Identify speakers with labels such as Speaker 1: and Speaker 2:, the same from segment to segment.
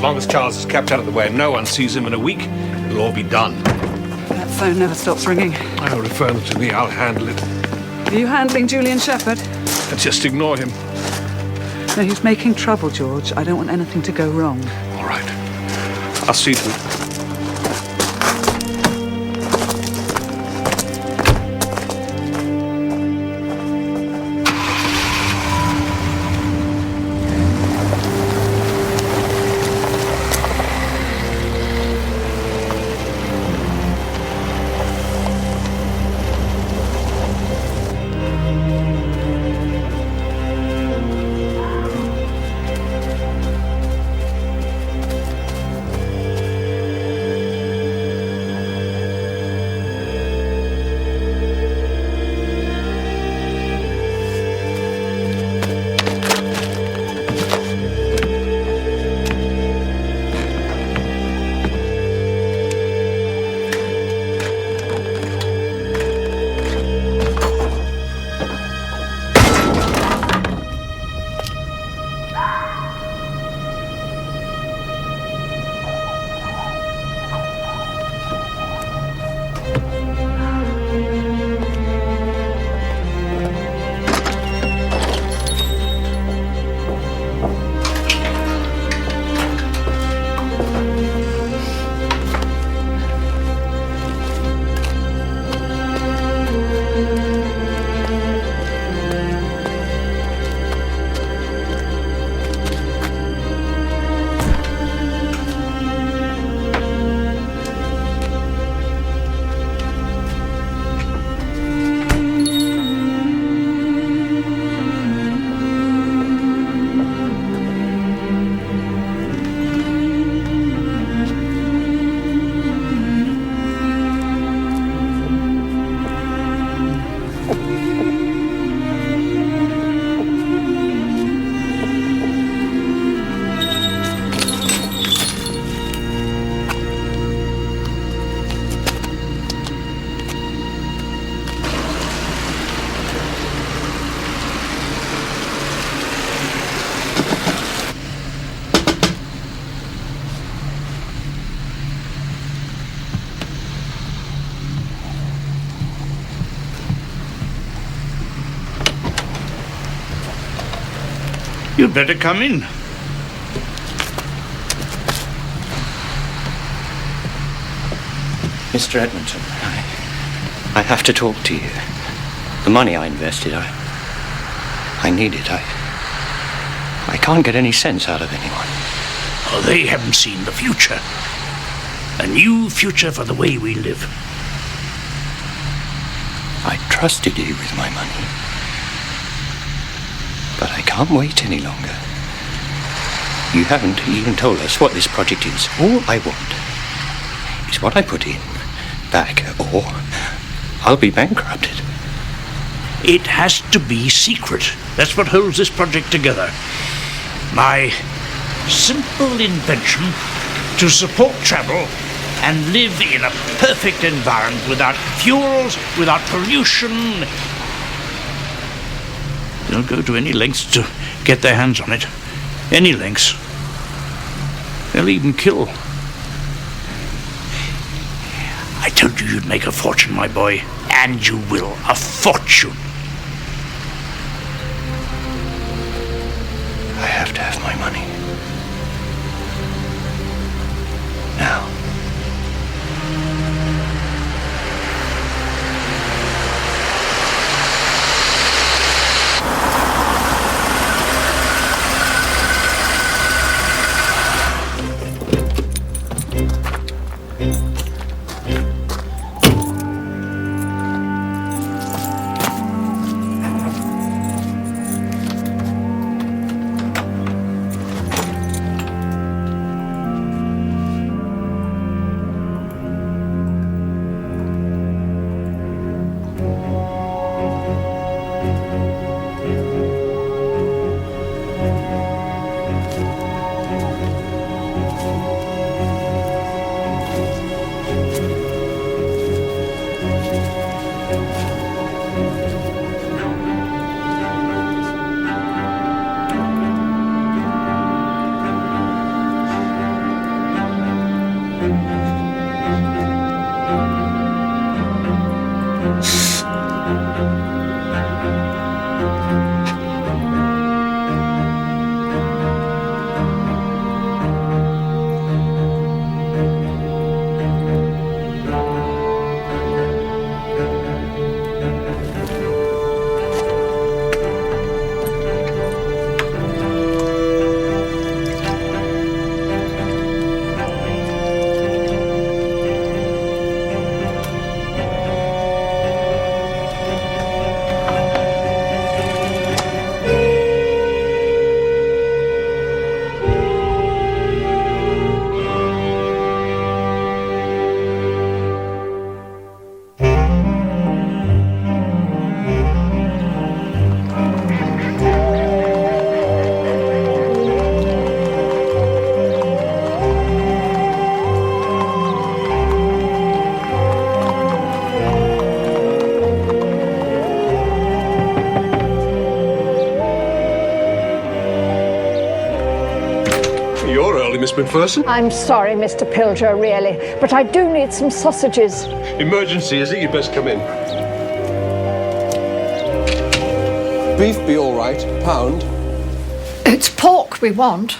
Speaker 1: long as Charles is kept out of the way and no one sees him in a week, it'll all be done.
Speaker 2: That phone never stops ringing.
Speaker 1: I'll refer them to me. I'll handle it.
Speaker 2: Are you handling Julian Shepherd?
Speaker 1: Just ignore him.
Speaker 2: No, he's making trouble, George. I don't want anything to go wrong.
Speaker 1: All right. I'll see to it.
Speaker 3: You'd better come in.
Speaker 4: Mr. Edmonton, I have to talk to you. The money I invested, I need it. I can't get any sense out of anyone.
Speaker 3: Oh, they haven't seen the future. A new future for the way we live.
Speaker 4: I trusted you with my money. But I can't wait any longer. You haven't even told us what this project is. All I want is what I put in back, or I'll be bankrupted.
Speaker 3: It has to be secret. That's what holds this project together. My simple invention to support travel and live in a perfect environment without fuels, without pollution. They'll go to any lengths to get their hands on it. Any lengths. They'll even kill. I told you you'd make a fortune, my boy. And you will. A fortune.
Speaker 4: I have to have my money. Now.
Speaker 1: You're early, Miss McPherson.
Speaker 5: I'm sorry, Mr. Pilger, really, but I do need some sausages.
Speaker 1: Emergency, is it? You'd best come in.
Speaker 6: Beef be all right. Pound.
Speaker 5: It's pork we want.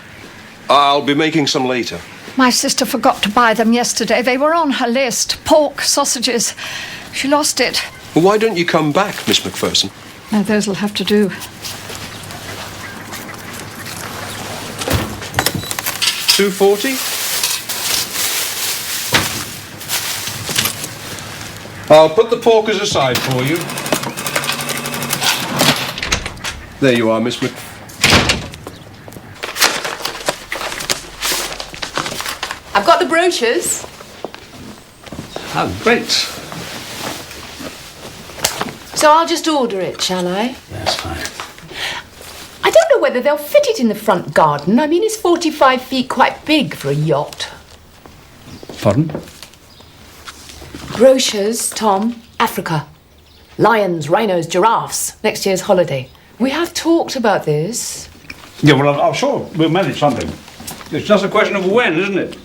Speaker 6: I'll be making some later.
Speaker 5: My sister forgot to buy them yesterday. They were on her list. Pork, sausages. She lost it.
Speaker 6: Well, why don't you come back, Miss McPherson?
Speaker 5: No, those'll have to do.
Speaker 6: $2.40? I'll put the porkers aside for you. There you are, Miss Mc...
Speaker 7: I've got the brochures.
Speaker 3: Oh, great.
Speaker 7: So I'll just order it, shall I?
Speaker 3: That's fine.
Speaker 7: I don't know whether they'll fit it in the front garden. I mean, is 45 feet quite big for a yacht?
Speaker 3: Pardon?
Speaker 7: Brochures, Tom. Africa. Lions, rhinos, giraffes. Next year's holiday. We have talked about this.
Speaker 3: Yeah, well, I'm sure we'll manage something. It's just a question of when, isn't it?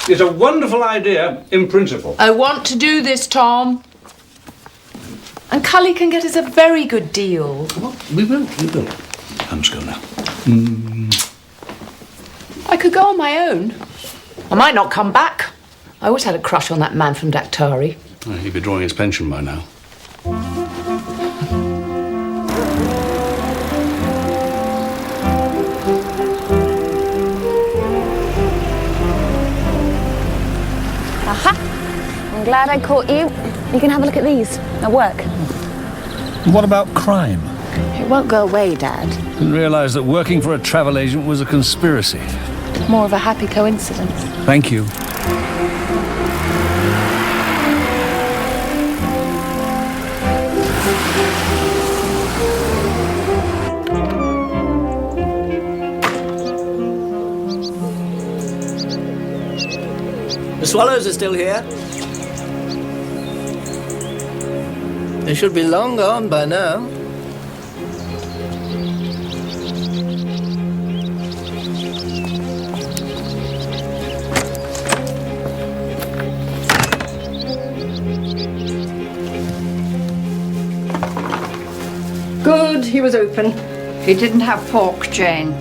Speaker 3: It's a wonderful idea in principle.
Speaker 7: I want to do this, Tom. And Cully can get us a very good deal.
Speaker 3: Well, we will. I'm just going now.
Speaker 7: I could go on my own. I might not come back. I always had a crush on that man from Daktari.
Speaker 3: Well, he'd be drawing his pension by now.
Speaker 8: Aha! I'm glad I caught you. You can have a look at these at work.
Speaker 9: What about crime?
Speaker 8: It won't go away, Dad.
Speaker 9: Didn't realise that working for a travel agent was a conspiracy.
Speaker 8: More of a happy coincidence.
Speaker 9: Thank you.
Speaker 10: The swallows are still here. They should be long gone by now.
Speaker 5: Good, he was open. He didn't have pork, Jane.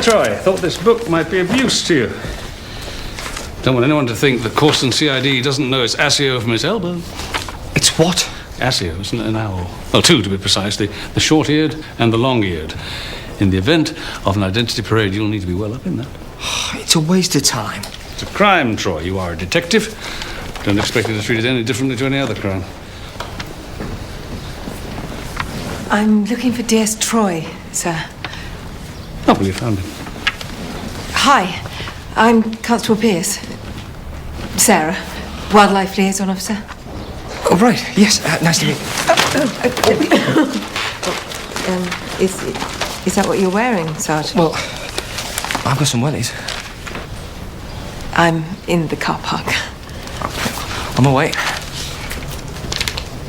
Speaker 3: Troy, I thought this book might be of use to you. Don't want anyone to think that Corson CID doesn't know its Asio from its elbow.
Speaker 4: It's what?
Speaker 3: Asio, isn't it? An owl. Well, two to be precise, the short-eared and the long-eared. In the event of an identity parade, you'll need to be well up in that.
Speaker 4: It's a waste of time.
Speaker 3: It's a crime, Troy. You are a detective. Don't expect you to treat it any differently to any other crime.
Speaker 11: I'm looking for DS Troy, sir.
Speaker 3: Oh, well, you found him.
Speaker 11: Hi, I'm Constable Pierce. Sarah, Wildlife Liaison Officer.
Speaker 12: Oh, right. Yes, nice to meet you.
Speaker 11: Is that what you're wearing, Sergeant?
Speaker 12: Well, I've got some wellies.
Speaker 11: I'm in the car park.
Speaker 12: I'm away.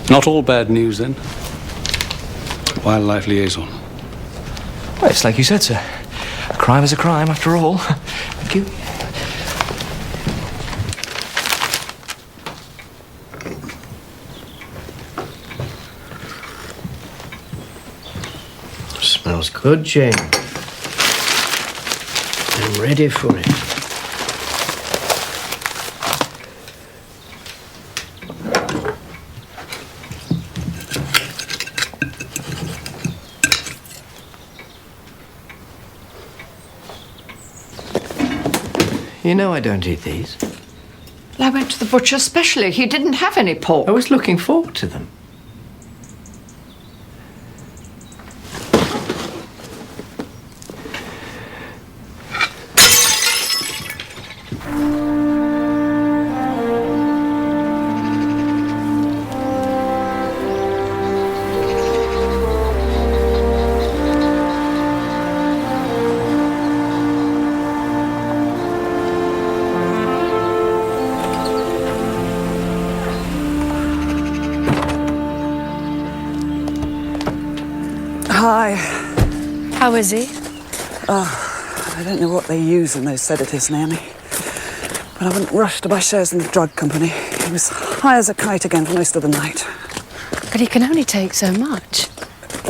Speaker 9: Not all bad news, then. Wildlife liaison.
Speaker 12: Well, it's like you said, sir. A crime is a crime, after all. Thank you.
Speaker 10: Smells good, Jane. I'm ready for it. You know I don't eat these.
Speaker 5: I went to the butcher specially. He didn't have any pork.
Speaker 10: I was looking forward to them.
Speaker 2: Hi.
Speaker 8: How is he?
Speaker 2: I don't know what they use in those sedatives, Naomi. But I wouldn't rush to buy shares in the drug company. He was high as a kite again for most of the night.
Speaker 8: But he can only take so much.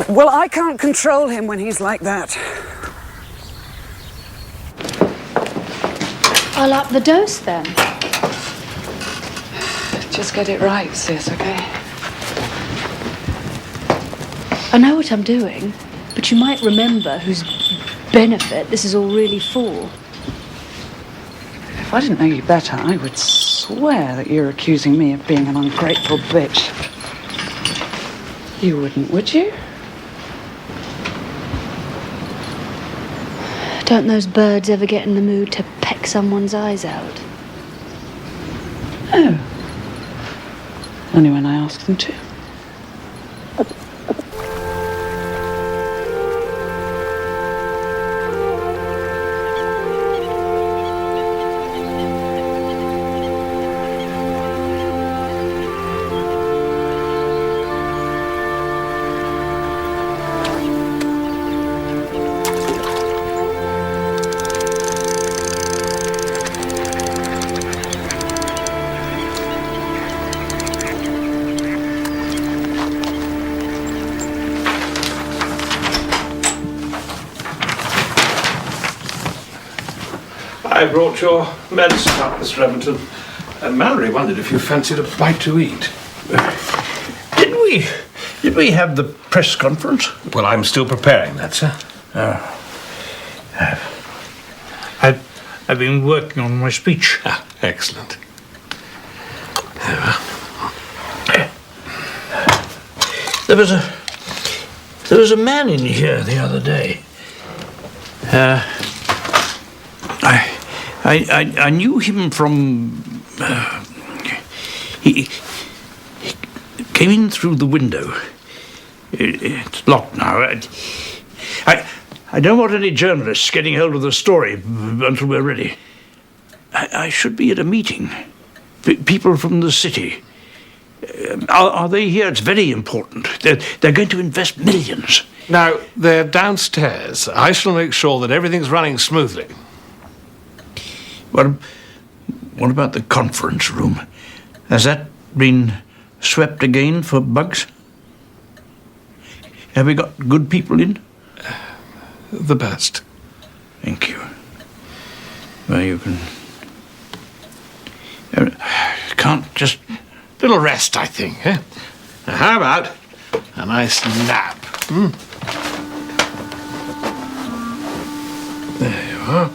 Speaker 2: Well, I can't control him when he's like that.
Speaker 8: I'll up the dose then.
Speaker 2: Just get it right, sis, okay?
Speaker 8: I know what I'm doing, but you might remember whose benefit this is all really for.
Speaker 2: If I didn't know you better, I would swear that you're accusing me of being an ungrateful bitch. You wouldn't, would you?
Speaker 8: Don't those birds ever get in the mood to peck someone's eyes out?
Speaker 2: Oh. Only when I ask them to.
Speaker 1: I brought your medicine up, Mr. Remington. And Mallory wondered if you fancied a bite to eat.
Speaker 3: Did we have the press conference?
Speaker 1: Well, I'm still preparing that, sir.
Speaker 3: I've been working on my speech.
Speaker 1: Ah, excellent.
Speaker 3: There was a man in here the other day. I knew him from. He came in through the window. It's locked now. I don't want any journalists getting hold of the story until we're ready. I should be at a meeting. People from the city. Are they here? It's very important. They're going to invest millions.
Speaker 1: Now, they're downstairs. I shall make sure that everything's running smoothly.
Speaker 3: What about the conference room? Has that been swept again for bugs? Have we got good people in?
Speaker 1: The best.
Speaker 3: Thank you. Well, you can... Can't just...
Speaker 1: Little rest, I think, eh? Now, how about a nice nap? There you are.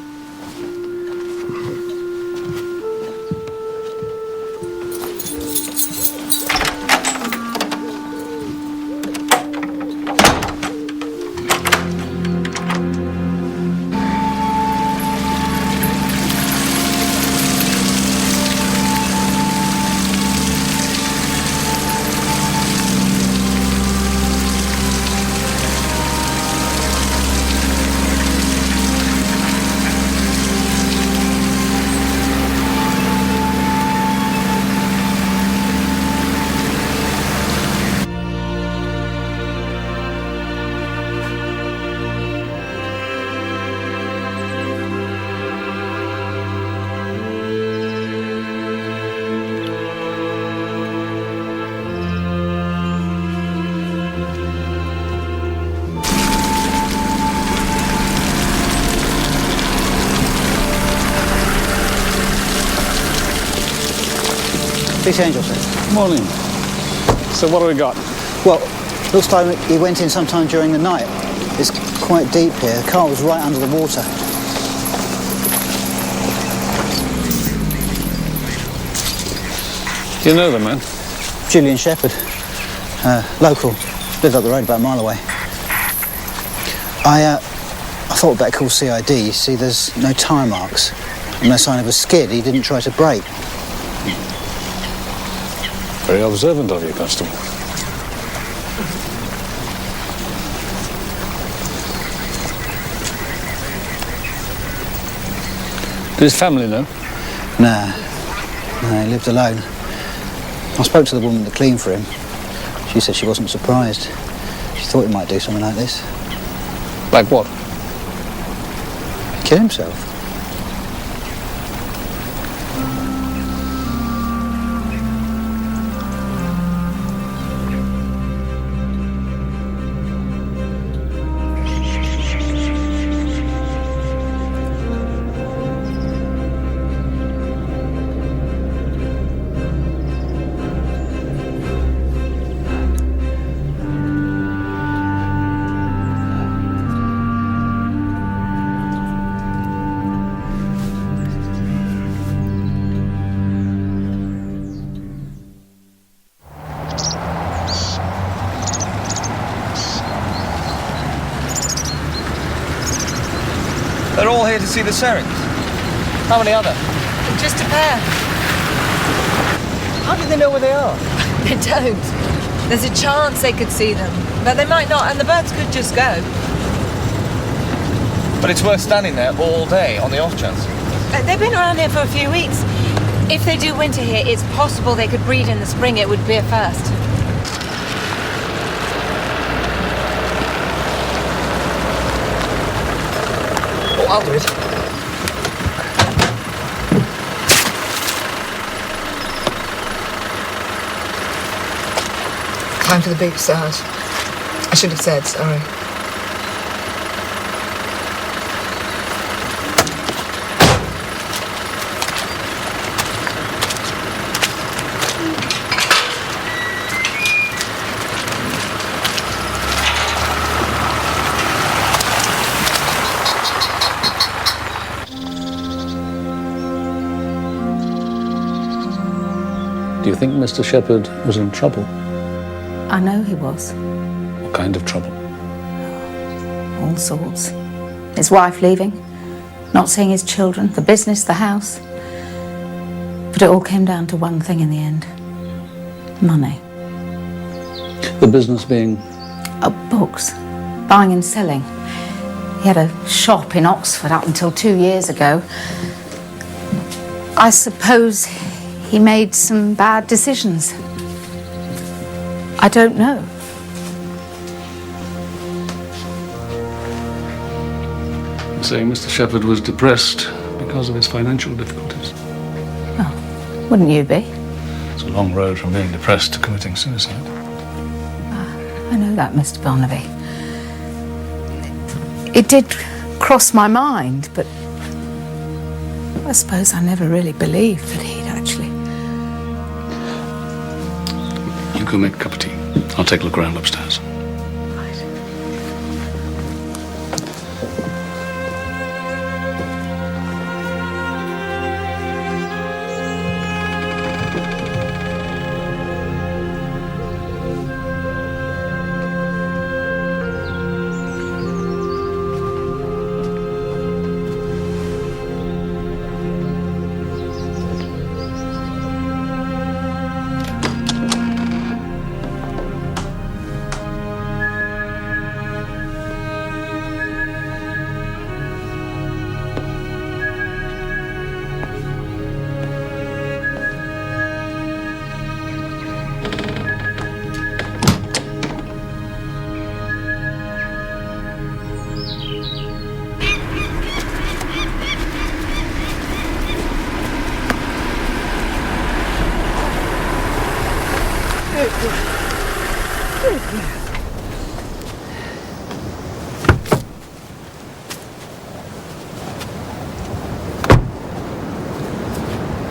Speaker 13: City Angel, sir.
Speaker 9: Morning. So what have we got?
Speaker 13: Well, looks like he went in sometime during the night. It's quite deep here. The car was right under the water.
Speaker 9: Do you know the man?
Speaker 13: Julian Shepherd. Local. Lived up the road about a mile away. I thought better call CID. You see, there's no tyre marks. No sign of a skid. He didn't try to brake.
Speaker 9: Very observant of you, Constable. Did his family know?
Speaker 13: Nah, he lived alone. I spoke to the woman that cleaned for him. She said she wasn't surprised. She thought he might do something like this.
Speaker 9: Like what?
Speaker 13: Kill himself.
Speaker 12: They're all here to see the Serings. How many are there?
Speaker 11: Just a pair.
Speaker 12: How do they know where they are?
Speaker 11: They don't. There's a chance they could see them, but they might not, and the birds could just go.
Speaker 12: But it's worth standing there all day on the off chance.
Speaker 11: They've been around here for a few weeks. If they do winter here, it's possible they could breed in the spring. It would be a first.
Speaker 12: Oh, I'll do it.
Speaker 11: Time for the big start. I should have said, sorry.
Speaker 9: Do you think Mr. Shepherd was in trouble?
Speaker 14: I know he was.
Speaker 9: What kind of trouble?
Speaker 14: All sorts. His wife leaving, not seeing his children, the business, the house. But it all came down to one thing in the end. Money.
Speaker 9: The business being?
Speaker 14: Books. Buying and selling. He had a shop in Oxford up until 2 years ago. I suppose he made some bad decisions. I don't know.
Speaker 9: You're saying Mr. Shepherd was depressed because of his financial difficulties?
Speaker 14: Well, wouldn't you be?
Speaker 9: It's a long road from being depressed to committing suicide.
Speaker 14: I know that, Mr. Barnaby. It did cross my mind, but I suppose I never really believed that he'd actually...
Speaker 9: You go make a cup of tea. I'll take a look around upstairs.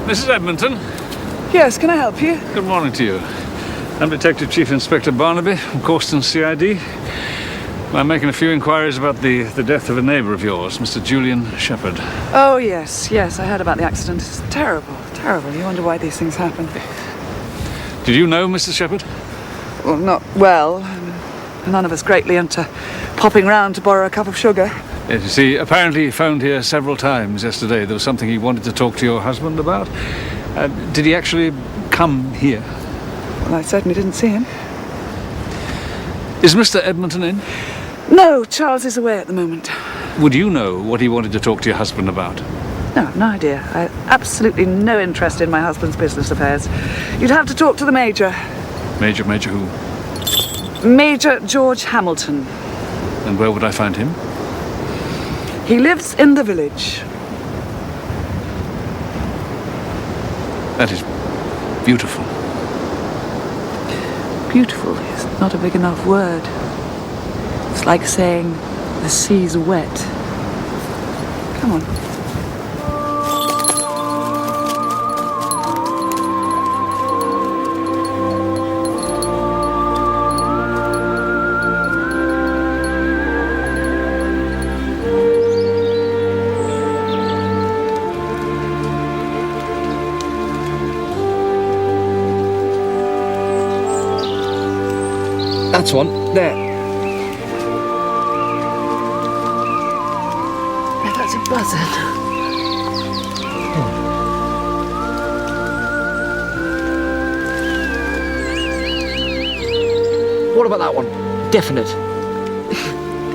Speaker 9: Mrs. Edmonton,
Speaker 2: Yes, can I help you?
Speaker 9: Good morning to you. I'm Detective Chief Inspector Barnaby from Causton CID. I'm making a few inquiries about the death of a neighbour of yours, Mr. Julian Shepherd.
Speaker 2: Oh, yes, I heard about the accident. It's terrible, terrible. You wonder why these things happen.
Speaker 9: Did you know Mr. Shepherd?
Speaker 2: Well, not well. None of us greatly into popping round to borrow a cup of sugar.
Speaker 9: Yes, you see, apparently he phoned here several times yesterday. There was something he wanted to talk to your husband about. Did he actually come here?
Speaker 2: Well, I certainly didn't see him.
Speaker 9: Is Mr. Edmonton in?
Speaker 2: No, Charles is away at the moment.
Speaker 9: Would you know what he wanted to talk to your husband about?
Speaker 2: No, no idea. I have absolutely no interest in my husband's business affairs. You'd have to talk to the Major.
Speaker 9: Major who?
Speaker 2: Major George Hamilton.
Speaker 9: And where would I find him?
Speaker 2: He lives in the village.
Speaker 9: That is beautiful.
Speaker 2: Beautiful is not a big enough word. It's like saying the sea's wet. Come on.
Speaker 12: That's one. There.
Speaker 7: Yeah, that's a buzzard.
Speaker 12: What about that one? Definite.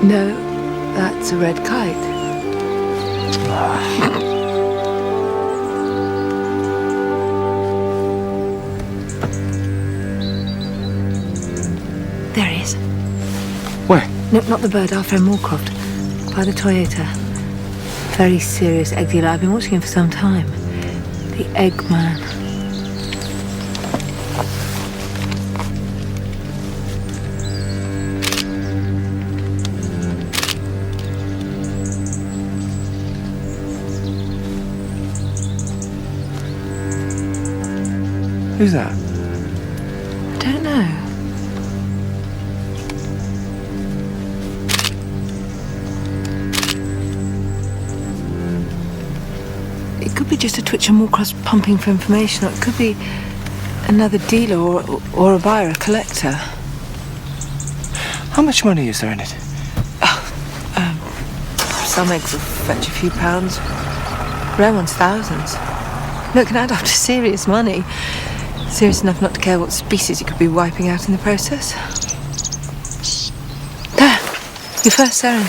Speaker 7: No, that's a red kite. There he is.
Speaker 12: Where?
Speaker 7: No, not the bird, our friend Moorcroft. By the Toyota. Very serious egg dealer. I've been watching him for some time. The Eggman.
Speaker 12: Who's that?
Speaker 7: I don't know. It could be just a twitch of Moorcroft's pumping for information, or it could be another dealer or a buyer, a collector.
Speaker 12: How much money is there in it?
Speaker 7: Some eggs will fetch a few pounds. Rare ones, thousands. No, it can add up to serious money. Serious enough not to care what species you could be wiping out in the process. There, your first siren.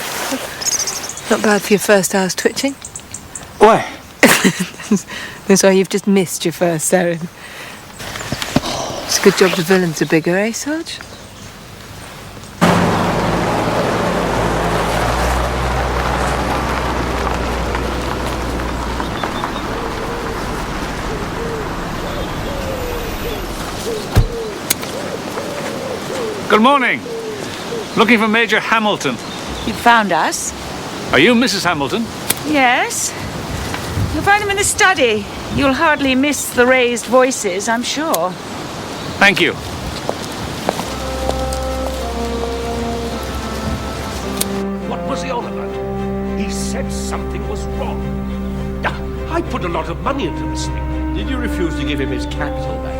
Speaker 7: Not bad for your first hour's twitching.
Speaker 12: Why?
Speaker 7: That's why you've just missed your first siren. It's a good job the villains are bigger, eh, Sarge?
Speaker 9: Good morning. Looking for Major Hamilton.
Speaker 15: You found us?
Speaker 9: Are you Mrs. Hamilton?
Speaker 15: Yes. You'll find him in the study. You'll hardly miss the raised voices, I'm sure.
Speaker 9: Thank you.
Speaker 3: What was he on about? He said something was wrong. I put a lot of money into this thing.
Speaker 16: Did you refuse to give him his capital back,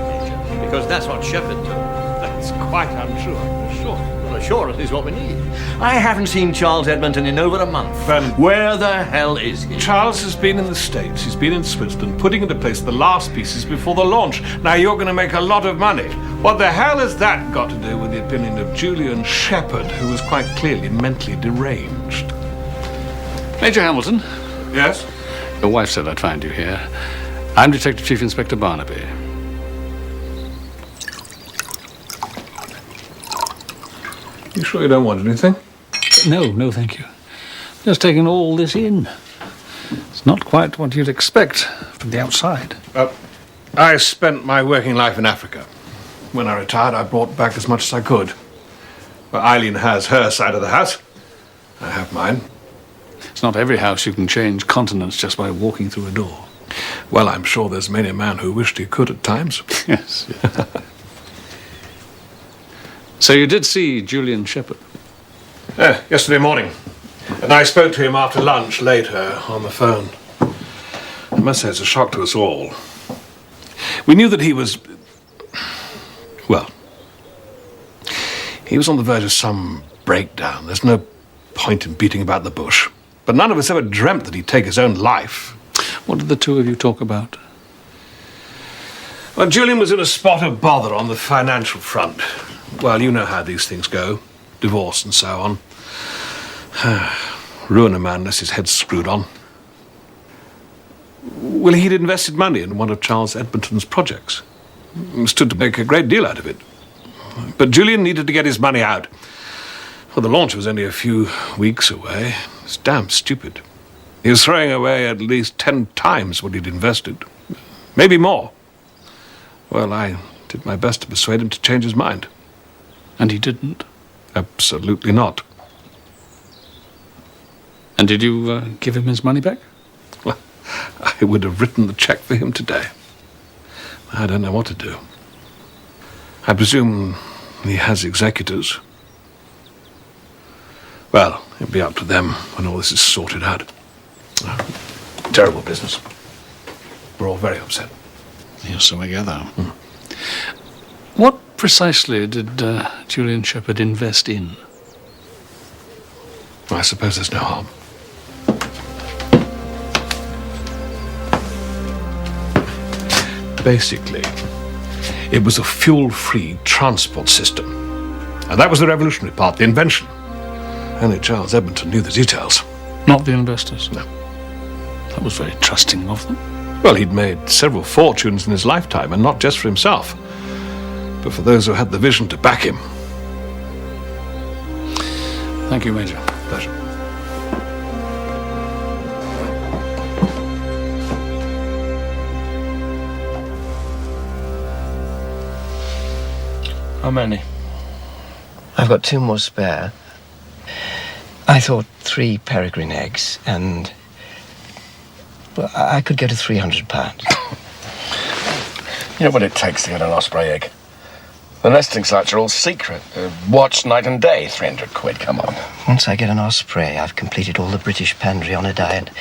Speaker 16: Major? Because that's what Shepherd told.
Speaker 3: That's quite untrue, I'm sure.
Speaker 16: Well, assurance is what we need. I haven't seen Charles Edmonton in over a month. Where the hell is he?
Speaker 1: Charles has been in the States. He's been in Switzerland, putting into place the last pieces before the launch. Now you're going to make a lot of money. What the hell has that got to do with the opinion of Julian Shepherd, who was quite clearly mentally deranged?
Speaker 9: Major Hamilton?
Speaker 1: Yes?
Speaker 9: Your wife said I'd find you here. I'm Detective Chief Inspector Barnaby.
Speaker 1: You sure you don't want anything?
Speaker 9: No, thank you. Just taking all this in. It's not quite what you'd expect from the outside.
Speaker 1: I spent my working life in Africa. When I retired, I brought back as much as I could. Well, Eileen has her side of the house. I have mine.
Speaker 9: It's not every house you can change continents just by walking through a door.
Speaker 1: Well, I'm sure there's many a man who wished he could at times.
Speaker 9: Yes. So you did see Julian Shepherd?
Speaker 1: Yesterday morning. And I spoke to him after lunch later on the phone. I must say it's a shock to us all. We knew that he was... well, he was on the verge of some breakdown. There's no point in beating about the bush. But none of us ever dreamt that he'd take his own life.
Speaker 9: What did the two of you talk about?
Speaker 1: Well, Julian was in a spot of bother on the financial front. Well, you know how these things go. Divorce and so on. Ruin a man unless his head's screwed on. Well, he'd invested money in one of Charles Edmonton's projects. Stood to make a great deal out of it. But Julian needed to get his money out. Well, the launch was only a few weeks away. It's damn stupid. He was throwing away at least 10 times what he'd invested. Maybe more. Well, I did my best to persuade him to change his mind.
Speaker 9: And he didn't?
Speaker 1: Absolutely not.
Speaker 9: And did you give him his money back?
Speaker 1: Well, I would have written the check for him today. I don't know what to do. I presume he has executors. Well, it'll be up to them when all this is sorted out. Terrible business. We're all very upset.
Speaker 9: Yes, so I gather. What precisely did Julian Shepherd invest in?
Speaker 1: I suppose there's no harm. Basically, it was a fuel-free transport system. And that was the revolutionary part, the invention. Only Charles Edmonton knew the details.
Speaker 9: Not the investors?
Speaker 1: No.
Speaker 9: That was very trusting of them.
Speaker 1: Well, he'd made several fortunes in his lifetime, and not just for himself, but for those who had the vision to back him.
Speaker 9: Thank you, Major.
Speaker 1: Pleasure.
Speaker 16: How many?
Speaker 17: I've got 2 more spare. I thought 3 peregrine eggs, and... well, I could go to £300.
Speaker 18: You know what it takes to get an osprey egg? The nesting sites are all secret. Watched night and day. 300 quid, come on.
Speaker 17: Once I get an osprey, I've completed all the British Pandriana diet.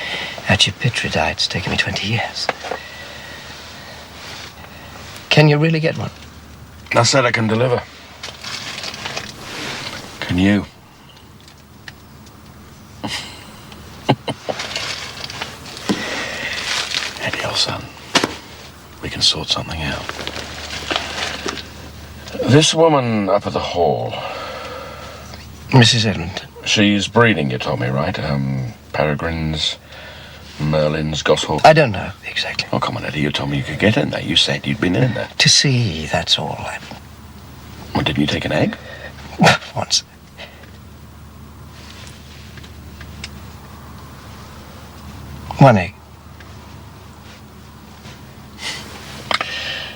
Speaker 17: Achipitra it's taken me 20 years. Can you really get one?
Speaker 18: I said I can deliver. Can you? Eddie, old son, we can sort something out. This woman up at the hall...
Speaker 17: Mrs. Edmonton?
Speaker 18: She's breeding, you told me, right? Peregrines, Merlins, Goshawks...
Speaker 17: I don't know exactly.
Speaker 18: Oh, come on, Eddie, you told me you could get in there. You said you'd been in there.
Speaker 17: To see, that's all.
Speaker 18: Well, didn't you take an egg?
Speaker 17: Once. One egg.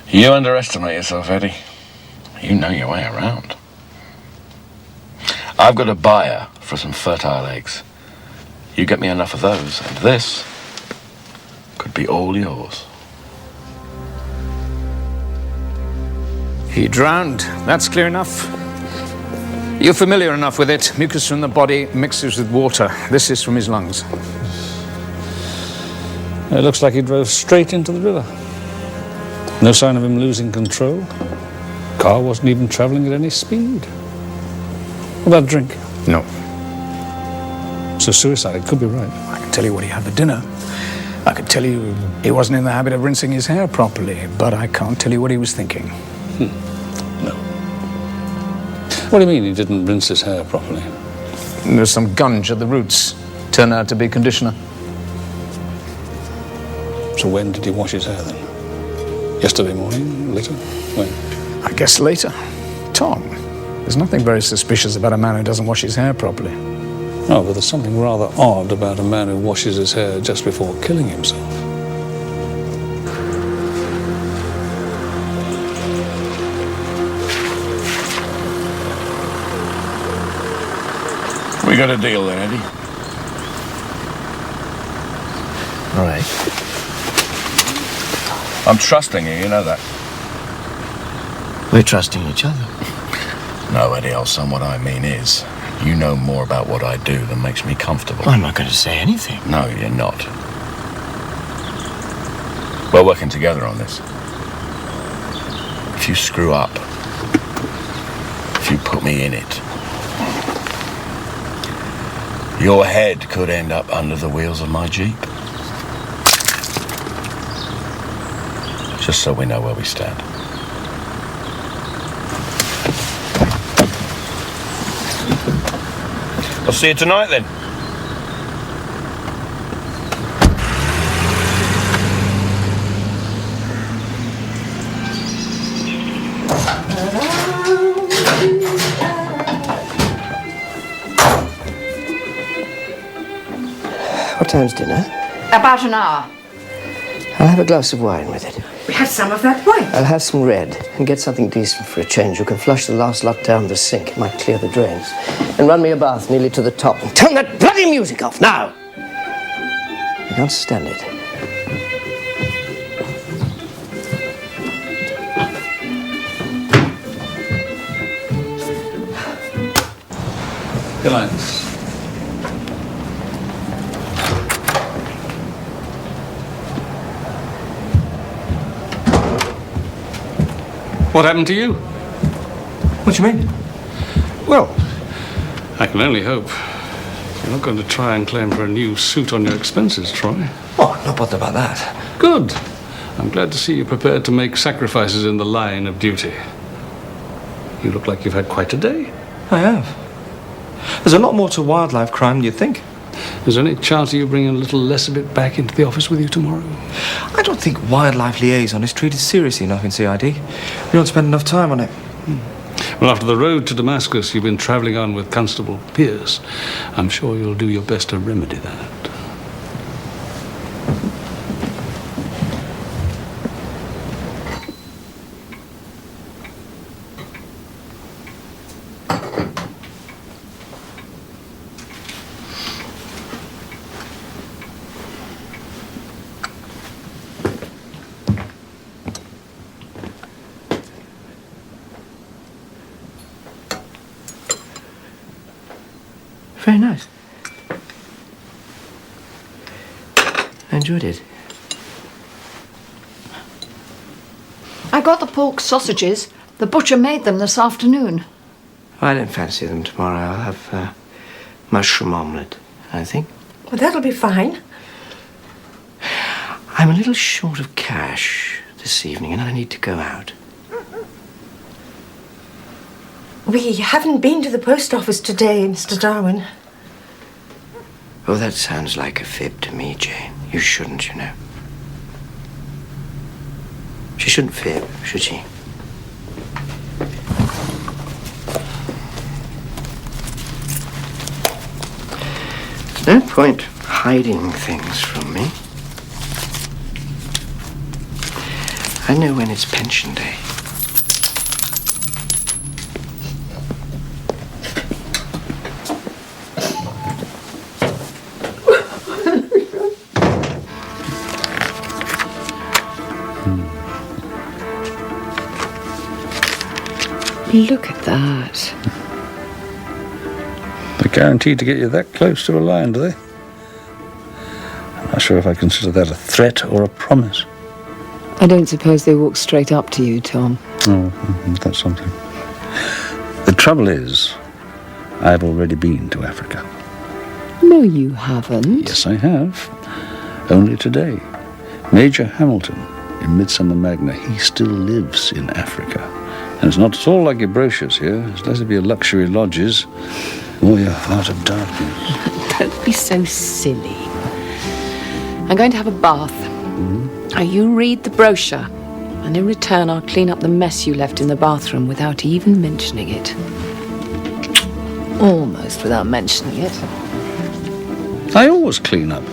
Speaker 18: You underestimate yourself, Eddie. You know your way around. I've got a buyer for some fertile eggs. You get me enough of those, and this could be all yours.
Speaker 19: He drowned. That's clear enough. You're familiar enough with it. Mucus from the body mixes with water. This is from his lungs.
Speaker 9: It looks like he drove straight into the river. No sign of him losing control. Car wasn't even travelling at any speed. What about drink?
Speaker 19: No.
Speaker 9: So suicide, it could be right.
Speaker 19: I can tell you what he had for dinner. I could tell you he wasn't in the habit of rinsing his hair properly, but I can't tell you what he was thinking.
Speaker 9: No. What do you mean he didn't rinse his hair properly?
Speaker 19: There's some gunge at the roots. Turned out to be conditioner.
Speaker 9: So when did he wash his hair then? Yesterday morning? Later? When?
Speaker 19: I guess later. Tom, there's nothing very suspicious about a man who doesn't wash his hair properly.
Speaker 9: No, but there's something rather odd about a man who washes his hair just before killing himself.
Speaker 18: We got a deal then, Eddie.
Speaker 17: All right.
Speaker 18: I'm trusting you, you know that.
Speaker 17: We're trusting each other.
Speaker 18: No, Eddie, old son, what I mean is, you know more about what I do than makes me comfortable.
Speaker 17: I'm not going to say anything.
Speaker 18: No, you're not. We're working together on this. If you screw up, if you put me in it, your head could end up under the wheels of my Jeep. Just so we know where we stand. I'll see you tonight then.
Speaker 17: What time's dinner?
Speaker 5: About an hour.
Speaker 17: I'll have a glass of wine with it.
Speaker 7: We have some of that wine.
Speaker 17: I'll have some red and get something decent for a change. You can flush the last lot down the sink. It might clear the drains. And run me a bath nearly to the top. And turn that bloody music off now! I can't stand it.
Speaker 9: Good night. What happened to you?
Speaker 17: What do you mean?
Speaker 9: Well, I can only hope you're not going to try and claim for a new suit on your expenses, Troy.
Speaker 17: Oh, not bothered about that.
Speaker 9: Good. I'm glad to see you prepared to make sacrifices in the line of duty. You look like you've had quite a day.
Speaker 12: I have. There's a lot more to wildlife crime than you'd think.
Speaker 9: Is there any chance of you bringing a little less of it back into the office with you tomorrow?
Speaker 12: I don't think wildlife liaison is treated seriously enough in CID. We don't spend enough time on it.
Speaker 9: Well, after the road to Damascus you've been travelling on with Constable Pierce, I'm sure you'll do your best to remedy that.
Speaker 17: Very nice. I enjoyed it.
Speaker 5: I got the pork sausages. The butcher made them this afternoon.
Speaker 17: I don't fancy them tomorrow. I'll have mushroom omelette, I think.
Speaker 7: Well, that'll be fine.
Speaker 17: I'm a little short of cash this evening and I need to go out.
Speaker 7: We haven't been to the post office today, Mr. Darwin.
Speaker 17: Oh, that sounds like a fib to me, Jane. You shouldn't, you know. She shouldn't fib, should she? There's no point hiding things from me. I know when it's pension day.
Speaker 7: Look at that.
Speaker 9: They're guaranteed to get you that close to a lion, do they? I'm not sure if I consider that a threat or a promise.
Speaker 7: I don't suppose they walk straight up to you, Tom.
Speaker 9: Oh, that's something. The trouble is, I've already been to Africa.
Speaker 7: No, you haven't.
Speaker 9: Yes, I have. Only today. Major Hamilton in Midsomer Magna, he still lives in Africa. And it's not at all like your brochures here. It's less of your luxury lodges or your heart of darkness.
Speaker 7: Don't be so silly. I'm going to have a bath. Now, you read the brochure, and in return I'll clean up the mess you left in the bathroom without even mentioning it. Almost without mentioning it.
Speaker 9: I always clean up.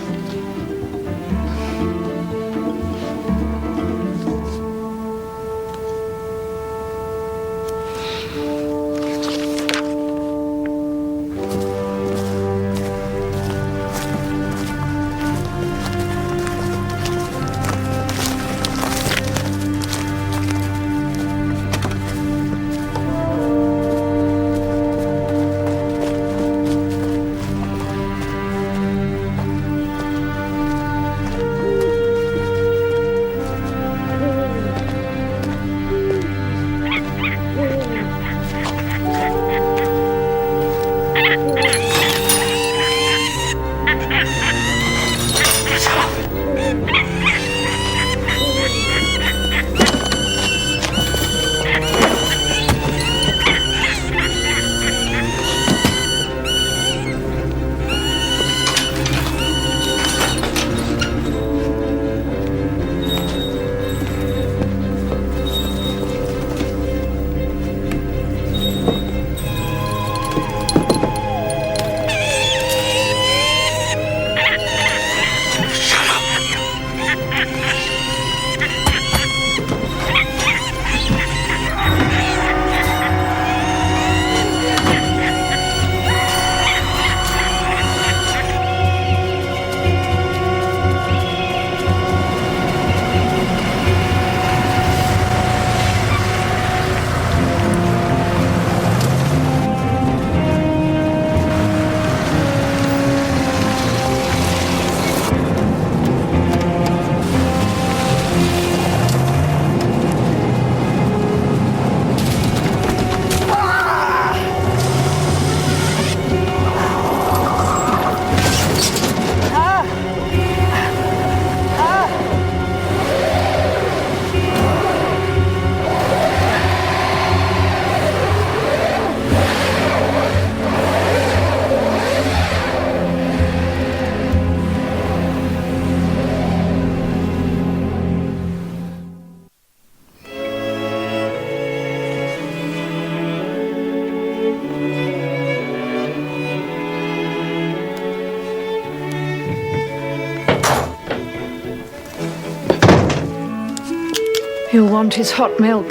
Speaker 5: He'll want his hot milk.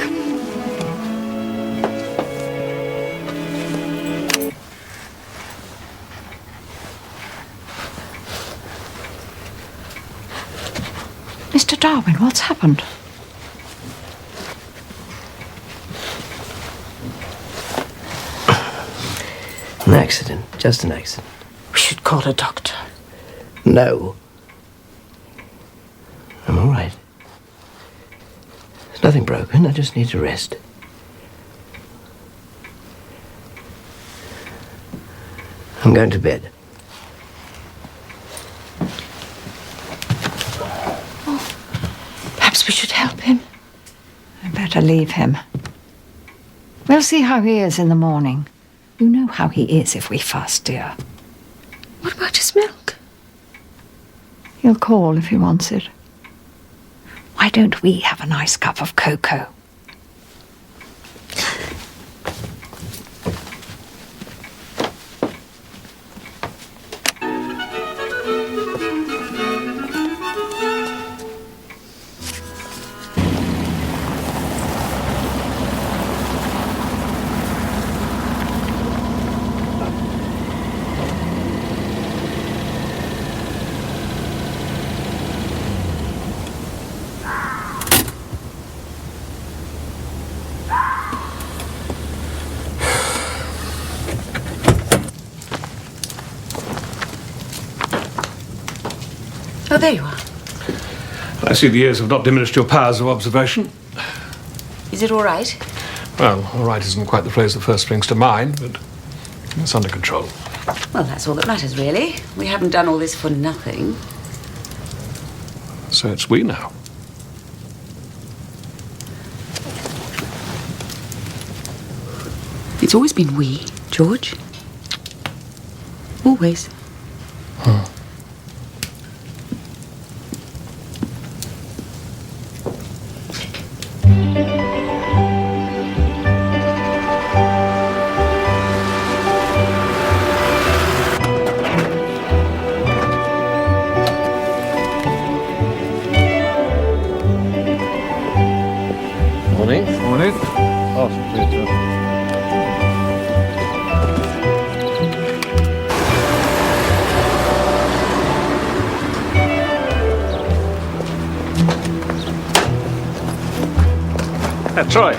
Speaker 5: Mr. Darwin, what's happened?
Speaker 17: An accident. Just an accident.
Speaker 14: We should call a doctor.
Speaker 17: No. I'm all right. There's nothing broken. I just need to rest. I'm going to bed.
Speaker 5: Perhaps we should help him. I better leave him. We'll see how he is in the morning. You know how he is if we fuss, dear.
Speaker 14: What about his milk?
Speaker 5: He'll call if he wants it. Why don't we have a nice cup of cocoa?
Speaker 14: Oh, there you are.
Speaker 1: I see the years have not diminished your powers of observation.
Speaker 14: Is it all right?
Speaker 1: Well, all right isn't quite the phrase that first springs to mind, but it's under control.
Speaker 14: Well, that's all that matters, really. We haven't done all this for nothing.
Speaker 1: So it's we now.
Speaker 14: It's always been we, George. Always.
Speaker 9: Troy.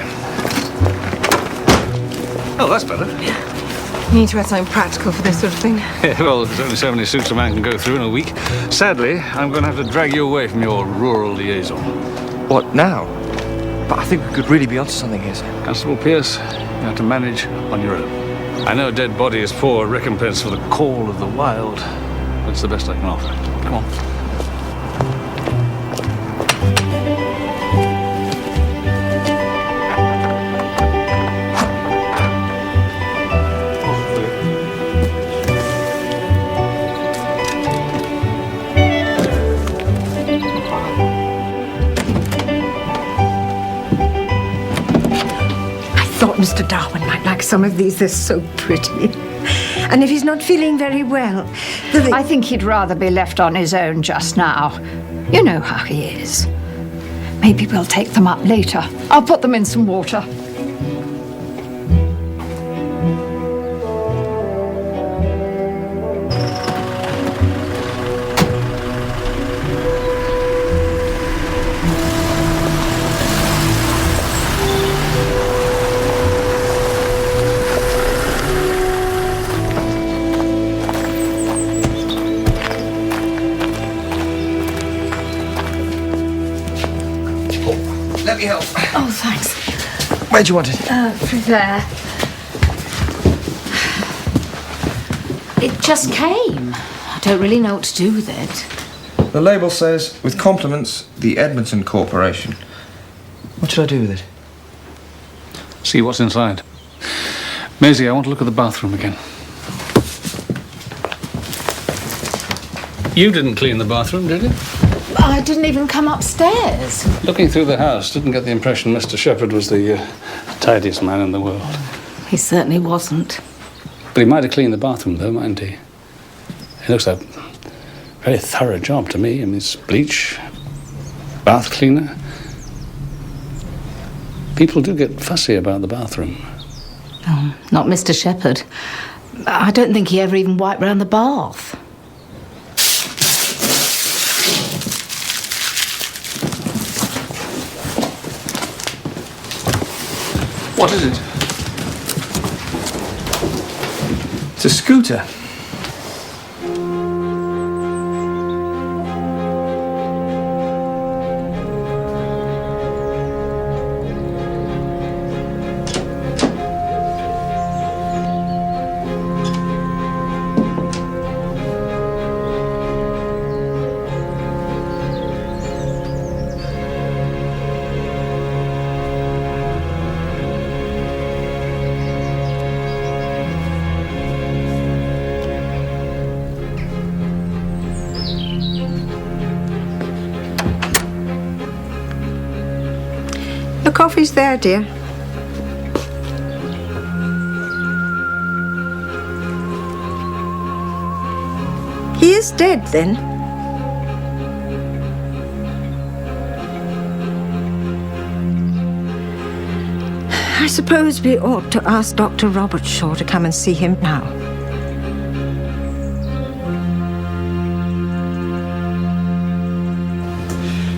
Speaker 9: Oh, that's better.
Speaker 7: You need to have something practical for this sort of thing.
Speaker 9: Yeah, well, there's only so many suits a man can go through in a week. Sadly, I'm going to have to drag you away from your rural liaison.
Speaker 12: What, now? But I think we could really be onto something here, sir.
Speaker 9: Constable Pierce, you have to manage on your own. I know a dead body is poor recompense for the call of the wild. That's the best I can offer. Come on.
Speaker 5: Mr. Darwin might like some of these. They're so pretty.
Speaker 7: And if he's not feeling very well...
Speaker 5: I think he'd rather be left on his own just now. You know how he is. Maybe we'll take them up later. I'll put them in some water.
Speaker 12: Let me help.
Speaker 5: Oh, thanks.
Speaker 12: Where'd you want it?
Speaker 5: Through there.
Speaker 14: It just came. I don't really know what to do with it.
Speaker 12: The label says, with compliments, the Edmonton Corporation. What should I do with it?
Speaker 9: See what's inside. Maisie, I want to look at the bathroom again. You didn't clean the bathroom, did you?
Speaker 14: I didn't even come upstairs.
Speaker 9: Looking through the house, didn't get the impression Mr. Shepherd was the tidiest man in the world.
Speaker 14: He certainly wasn't.
Speaker 9: But he might have cleaned the bathroom, though, mightn't he? It looks a very thorough job to me. I mean, it's bleach, bath cleaner. People do get fussy about the bathroom.
Speaker 14: Oh, not Mr. Shepherd. I don't think he ever even wiped round the bath.
Speaker 12: What is it? It's a scooter.
Speaker 7: The coffee's there, dear. He is dead, then? I suppose we ought to ask Dr. Robert Shaw to come and see him now.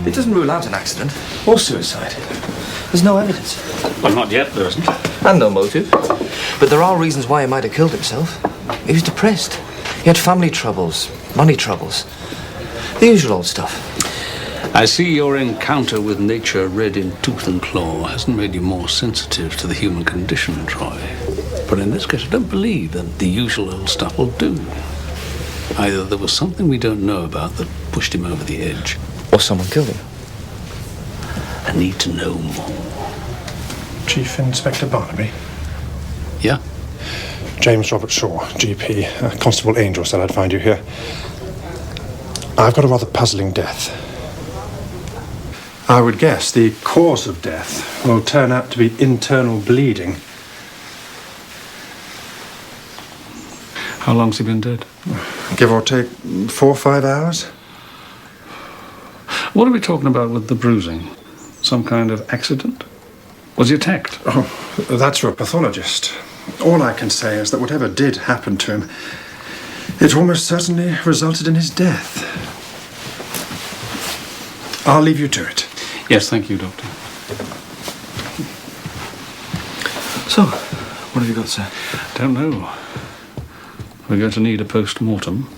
Speaker 12: It doesn't rule out an accident or suicide. There's no evidence.
Speaker 9: Well, not yet, there isn't.
Speaker 12: And no motive. But there are reasons why he might have killed himself. He was depressed. He had family troubles, money troubles. The usual old stuff.
Speaker 9: I see your encounter with nature red in tooth and claw hasn't made you more sensitive to the human condition, Troy. But in this case, I don't believe that the usual old stuff will do. Either there was something we don't know about that pushed him over the edge.
Speaker 12: Or someone killed him.
Speaker 9: I need to know more.
Speaker 20: Chief Inspector Barnaby?
Speaker 9: Yeah?
Speaker 20: James Robert Shaw, GP. Constable Angel said I'd find you here. I've got a rather puzzling death. I would guess the cause of death will turn out to be internal bleeding.
Speaker 9: How long's he been dead?
Speaker 20: Give or take 4 or 5 hours.
Speaker 9: What are we talking about with the bruising? Some kind of accident? Was he attacked?
Speaker 20: Oh, that's for a pathologist. All I can say is that whatever did happen to him, it almost certainly resulted in his death. I'll leave you to it.
Speaker 9: Yes, thank you, Doctor.
Speaker 12: So, what have you got, sir?
Speaker 9: Don't know. We're going to need a post-mortem.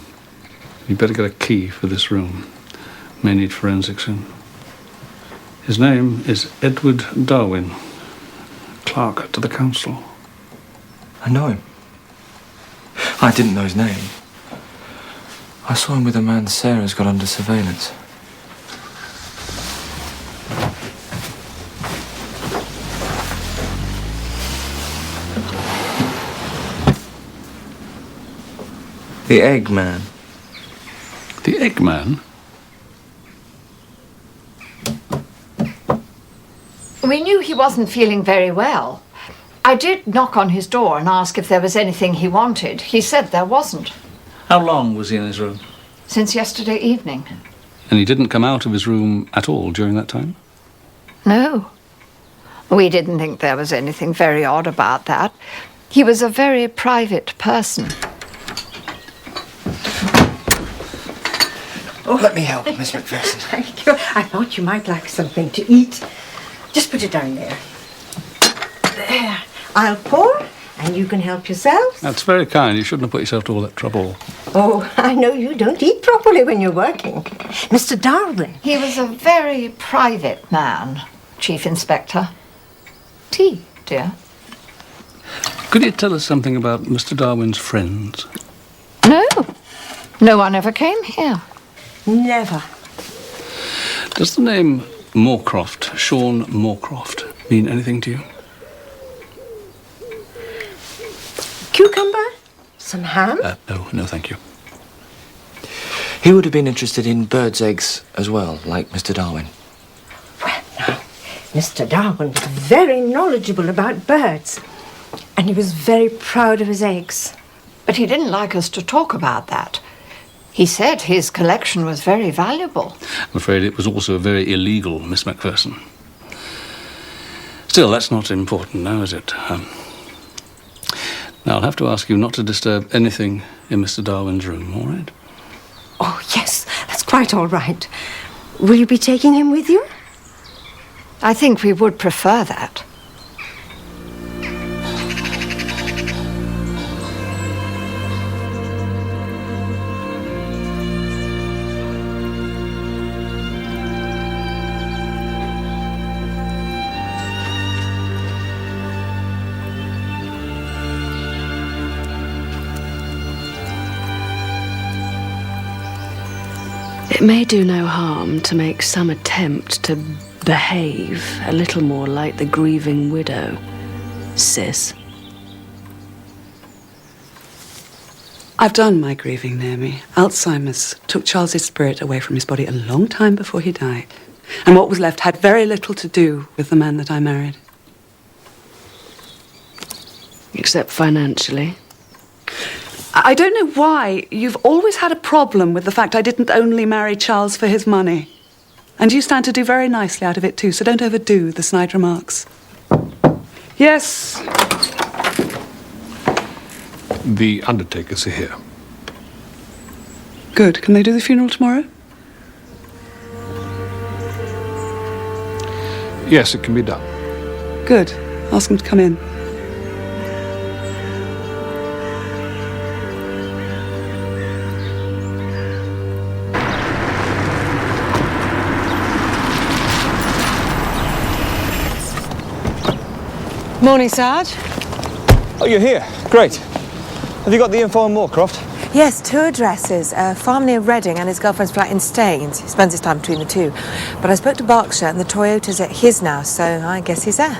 Speaker 9: You'd better get a key for this room. May need forensics in. His name is Edward Darwin, clerk to the council.
Speaker 12: I know him. I didn't know his name. I saw him with a man Sarah's got under surveillance. The Eggman.
Speaker 9: The Eggman?
Speaker 5: We knew he wasn't feeling very well. I did knock on his door and ask if there was anything he wanted. He said there wasn't.
Speaker 9: How long was he in his room?
Speaker 5: Since yesterday evening.
Speaker 9: And he didn't come out of his room at all during that time?
Speaker 5: No. We didn't think there was anything very odd about that. He was a very private person.
Speaker 17: Oh, let me help, Miss Macpherson.
Speaker 7: Thank you. I thought you might like something to eat. Just put it down there. There. I'll pour, and you can help yourself.
Speaker 9: That's very kind. You shouldn't have put yourself to all that trouble.
Speaker 7: Oh, I know you don't eat properly when you're working. Mr. Darwin.
Speaker 5: He was a very private man, Chief Inspector. Tea, dear.
Speaker 9: Could you tell us something about Mr. Darwin's friends?
Speaker 5: No. No one ever came here.
Speaker 7: Never.
Speaker 9: Does the name Moorcroft, Sean Moorcroft, mean anything to you?
Speaker 7: Cucumber? Some ham?
Speaker 9: No, thank you.
Speaker 12: He would have been interested in birds' eggs as well, like Mr. Darwin.
Speaker 7: Well, now, Mr. Darwin was very knowledgeable about birds. And he was very proud of his eggs.
Speaker 5: But he didn't like us to talk about that. He said his collection was very valuable.
Speaker 9: I'm afraid it was also very illegal, Miss Macpherson. Still, that's not important now, is it? Now, I'll have to ask you not to disturb anything in Mr. Darwin's room, all right?
Speaker 7: Oh, yes, that's quite all right. Will you be taking him with you?
Speaker 5: I think we would prefer that.
Speaker 8: It may do no harm to make some attempt to behave a little more like the grieving widow, sis.
Speaker 2: I've done my grieving, Naomi. Alzheimer's took Charles's spirit away from his body a long time before he died. And what was left had very little to do with the man that I married.
Speaker 8: Except financially.
Speaker 2: I don't know why you've always had a problem with the fact I didn't only marry Charles for his money. And you stand to do very nicely out of it too, so don't overdo the snide remarks. Yes?
Speaker 1: The undertakers are here.
Speaker 2: Good. Can they do the funeral tomorrow?
Speaker 1: Yes, it can be done.
Speaker 2: Good. Ask them to come in.
Speaker 11: Morning, Sarge.
Speaker 12: Oh, you're here. Great. Have you got the info on Moorcroft?
Speaker 11: Yes, 2 addresses. A farm near Reading and his girlfriend's flat in Staines. He spends his time between the two. But I spoke to Berkshire and the Toyota's at his now, so I guess he's there.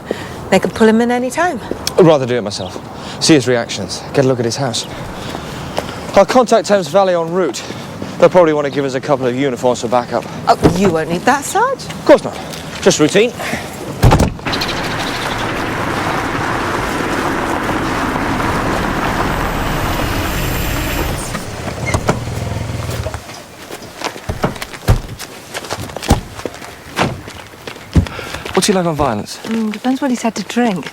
Speaker 11: They could pull him in any time.
Speaker 12: I'd rather do it myself. See his reactions. Get a look at his house. I'll contact Thames Valley en route. They'll probably want to give us a couple of uniforms for backup.
Speaker 11: Oh, you won't need that, Sarge?
Speaker 12: Of course not. Just routine. What's he like on violence?
Speaker 7: Depends what he's had to drink.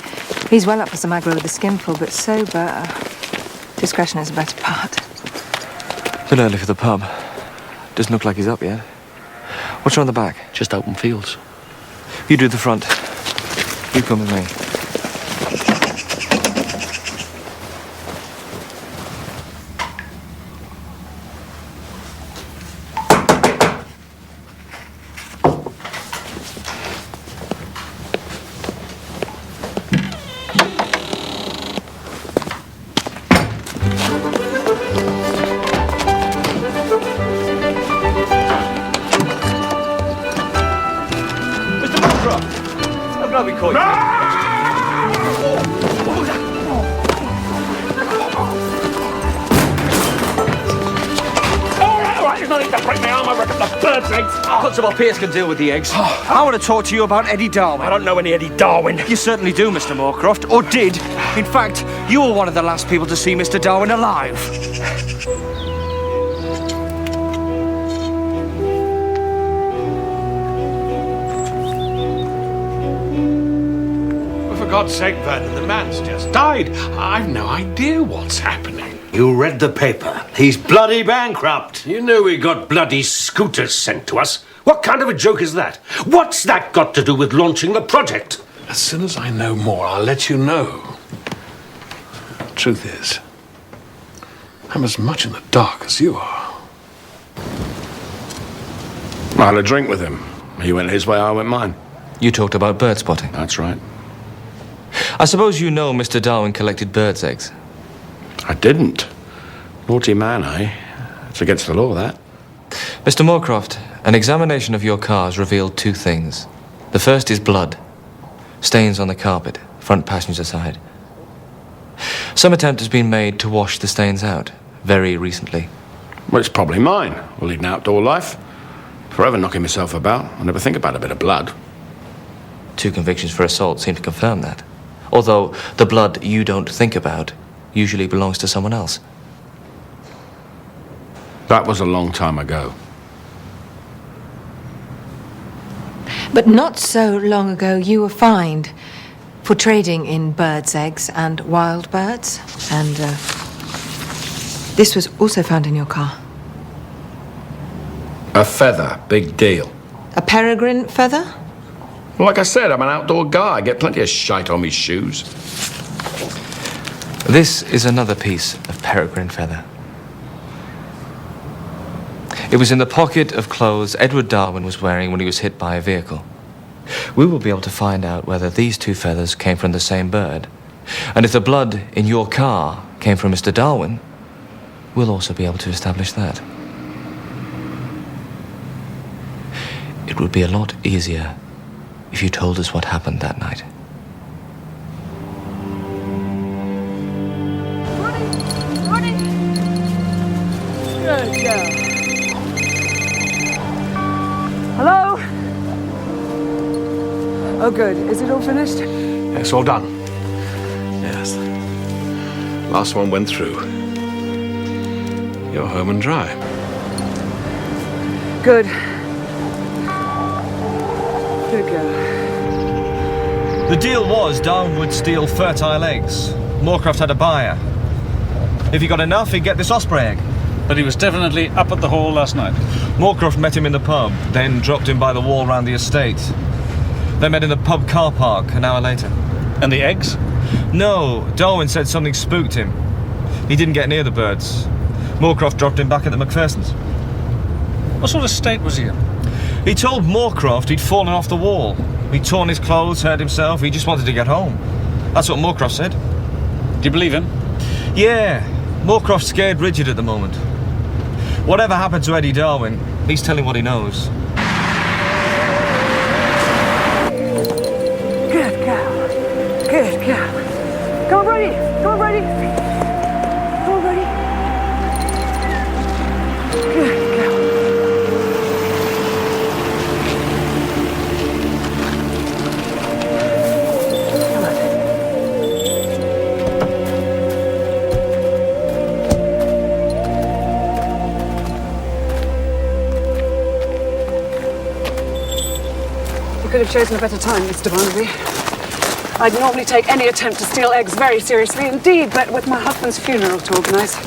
Speaker 7: He's well up for some aggro with a skinful, but sober. Discretion is the better part.
Speaker 12: Bit early for the pub. Doesn't look like he's up yet. What's around the back?
Speaker 18: Just open fields.
Speaker 12: You do the front. You come with me.
Speaker 16: Constable Pierce can deal with the eggs. I want to talk to you about Eddie Darwin.
Speaker 3: I don't know any Eddie Darwin.
Speaker 16: You certainly do, Mr. Moorcroft, or did. In fact, you were one of the last people to see Mr. Darwin alive.
Speaker 1: For God's sake, Vernon, the man's just died. I've no idea what's happening.
Speaker 3: You read the paper. He's bloody bankrupt. You know we got bloody scooters sent to us. What kind of a joke is that? What's that got to do with launching the project?
Speaker 1: As soon as I know more, I'll let you know. Truth is, I'm as much in the dark as you are.
Speaker 18: I had a drink with him. He went his way, I went mine.
Speaker 12: You talked about bird spotting.
Speaker 18: That's right.
Speaker 12: I suppose you know Mr. Darwin collected birds' eggs.
Speaker 18: I didn't. Naughty man, eh? It's against the law, that.
Speaker 12: Mr. Moorcroft, an examination of your cars revealed 2 things. The first is blood. Stains on the carpet, front passenger side. Some attempt has been made to wash the stains out, very recently.
Speaker 18: Well, it's probably mine. We'll lead an outdoor life. Forever knocking myself about. I never think about a bit of blood.
Speaker 12: 2 convictions for assault seem to confirm that. Although the blood you don't think about usually belongs to someone else.
Speaker 18: That was a long time ago.
Speaker 7: But not so long ago, you were fined
Speaker 11: for trading in birds' eggs and wild birds. And this was also found in your car.
Speaker 18: A feather, big deal.
Speaker 11: A peregrine feather?
Speaker 18: Well, like I said, I'm an outdoor guy. I get plenty of shite on me shoes.
Speaker 12: This is another piece of peregrine feather. It was in the pocket of clothes Edward Darwin was wearing when he was hit by a vehicle. We will be able to find out whether these two feathers came from the same bird. And if the blood in your car came from Mr. Darwin, we'll also be able to establish that. It would be a lot easier if you told us what happened that night.
Speaker 2: Good girl. Hello? Oh, good. Is it all finished?
Speaker 1: It's all done. Yes. Last one went through. You're home and dry.
Speaker 2: Good. Good girl.
Speaker 12: The deal was Darwin would steal fertile eggs. Moorcroft had a buyer. If he got enough, he'd get this osprey egg.
Speaker 9: But he was definitely up at the hall last night.
Speaker 12: Moorcroft met him in the pub, then dropped him by the wall round the estate. They met in the pub car park an hour later.
Speaker 9: And the eggs?
Speaker 12: No, Darwin said something spooked him. He didn't get near the birds. Moorcroft dropped him back at the Macphersons'.
Speaker 9: What sort of state was he in?
Speaker 12: He told Moorcroft he'd fallen off the wall. He'd torn his clothes, hurt himself, he just wanted to get home. That's what Moorcroft said.
Speaker 9: Do you believe him?
Speaker 12: Yeah, Moorcroft's scared rigid at the moment. Whatever happened to Eddie Darwin, he's telling what he knows.
Speaker 2: Good girl. Good girl. Come on, Brody. Come on, Brody. Come on, Brody. Good girl. You could have chosen a better time, Mr. Barnaby. I'd normally take any attempt to steal eggs very seriously indeed, but with my husband's funeral to organise,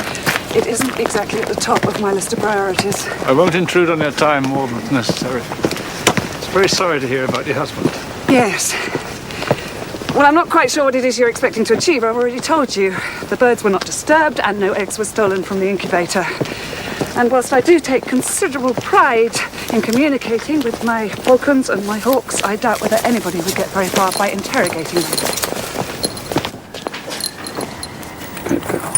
Speaker 2: it isn't exactly at the top of my list of priorities.
Speaker 9: I won't intrude on your time more than necessary. I'm very sorry to hear about your husband.
Speaker 2: Yes. Well, I'm not quite sure what it is you're expecting to achieve. I've already told you. The birds were not disturbed and no eggs were stolen from the incubator. And whilst I do take considerable pride in communicating with my falcons and my hawks, I doubt whether anybody would get very far by interrogating them.
Speaker 9: Good girl.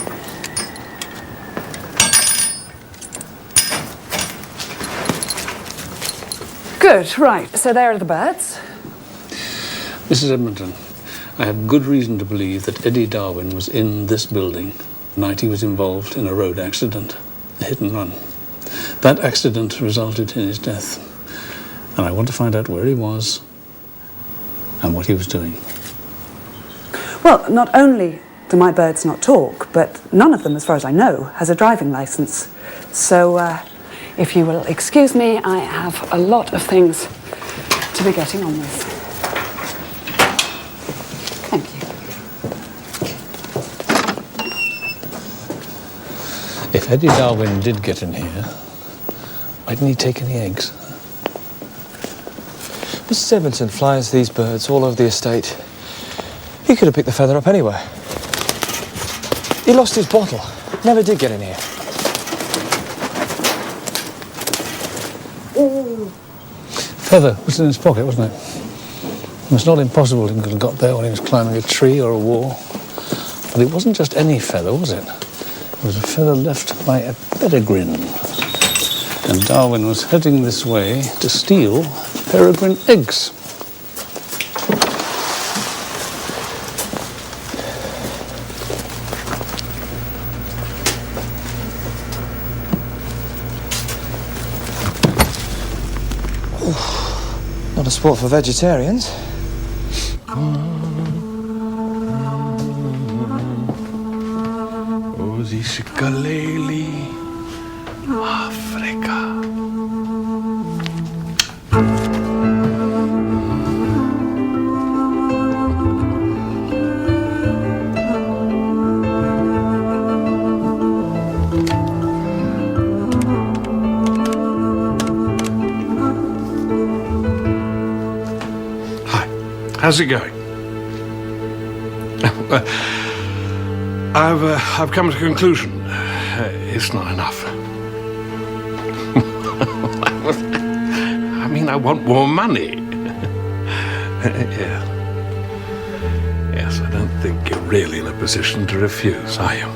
Speaker 2: Good, right. So there are the birds.
Speaker 9: Mrs. Edmonton, I have good reason to believe that Eddie Darwin was in this building the night he was involved in a road accident, a hit and run. That accident resulted in his death, and I want to find out where he was and what he was doing.
Speaker 2: Well, not only do my birds not talk, but none of them, as far as I know, has a driving licence. So, if you will excuse me, I have a lot of things to be getting on with. Thank you.
Speaker 9: If Eddie Darwin did get in here, why didn't he take any eggs?
Speaker 12: Mrs. Edmonton flies these birds all over the estate. He could have picked the feather up anywhere. He lost his bottle. Never did get in here.
Speaker 9: Feather was in his pocket, wasn't it? It was not impossible he could have got there when he was climbing a tree or a wall. But it wasn't just any feather, was it? It was a feather left by a peregrine. And Darwin was heading this way to steal peregrine eggs.
Speaker 12: Not a sport for vegetarians.
Speaker 1: Osikaleli, Afrika. How's it going? I've come to a conclusion. It's not enough. I mean, I want more money. Yeah. Yes, I don't think you're really in a position to refuse, are you?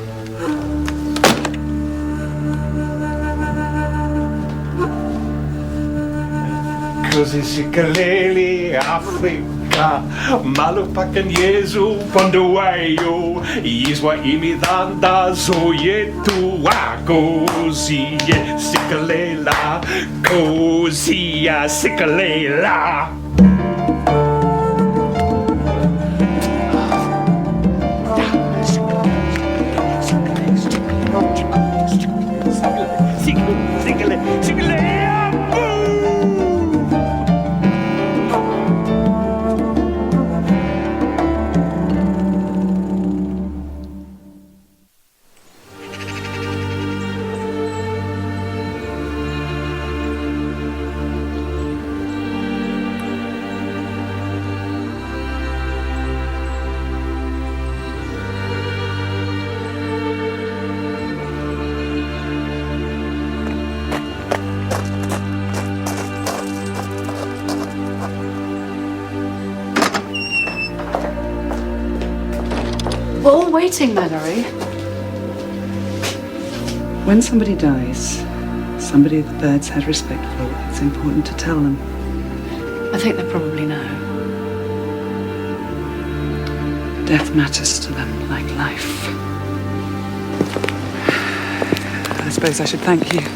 Speaker 1: Così si kaleli Afrika Malupakan Jesu Ponduayo Iswa imidanda Zoyetu Così si kalela Così si kalela.
Speaker 8: We're all waiting, Mallory.
Speaker 2: When somebody dies, somebody the birds had respect for, it's important to tell them.
Speaker 8: I think they probably know.
Speaker 2: Death matters to them like life. I suppose I should thank you.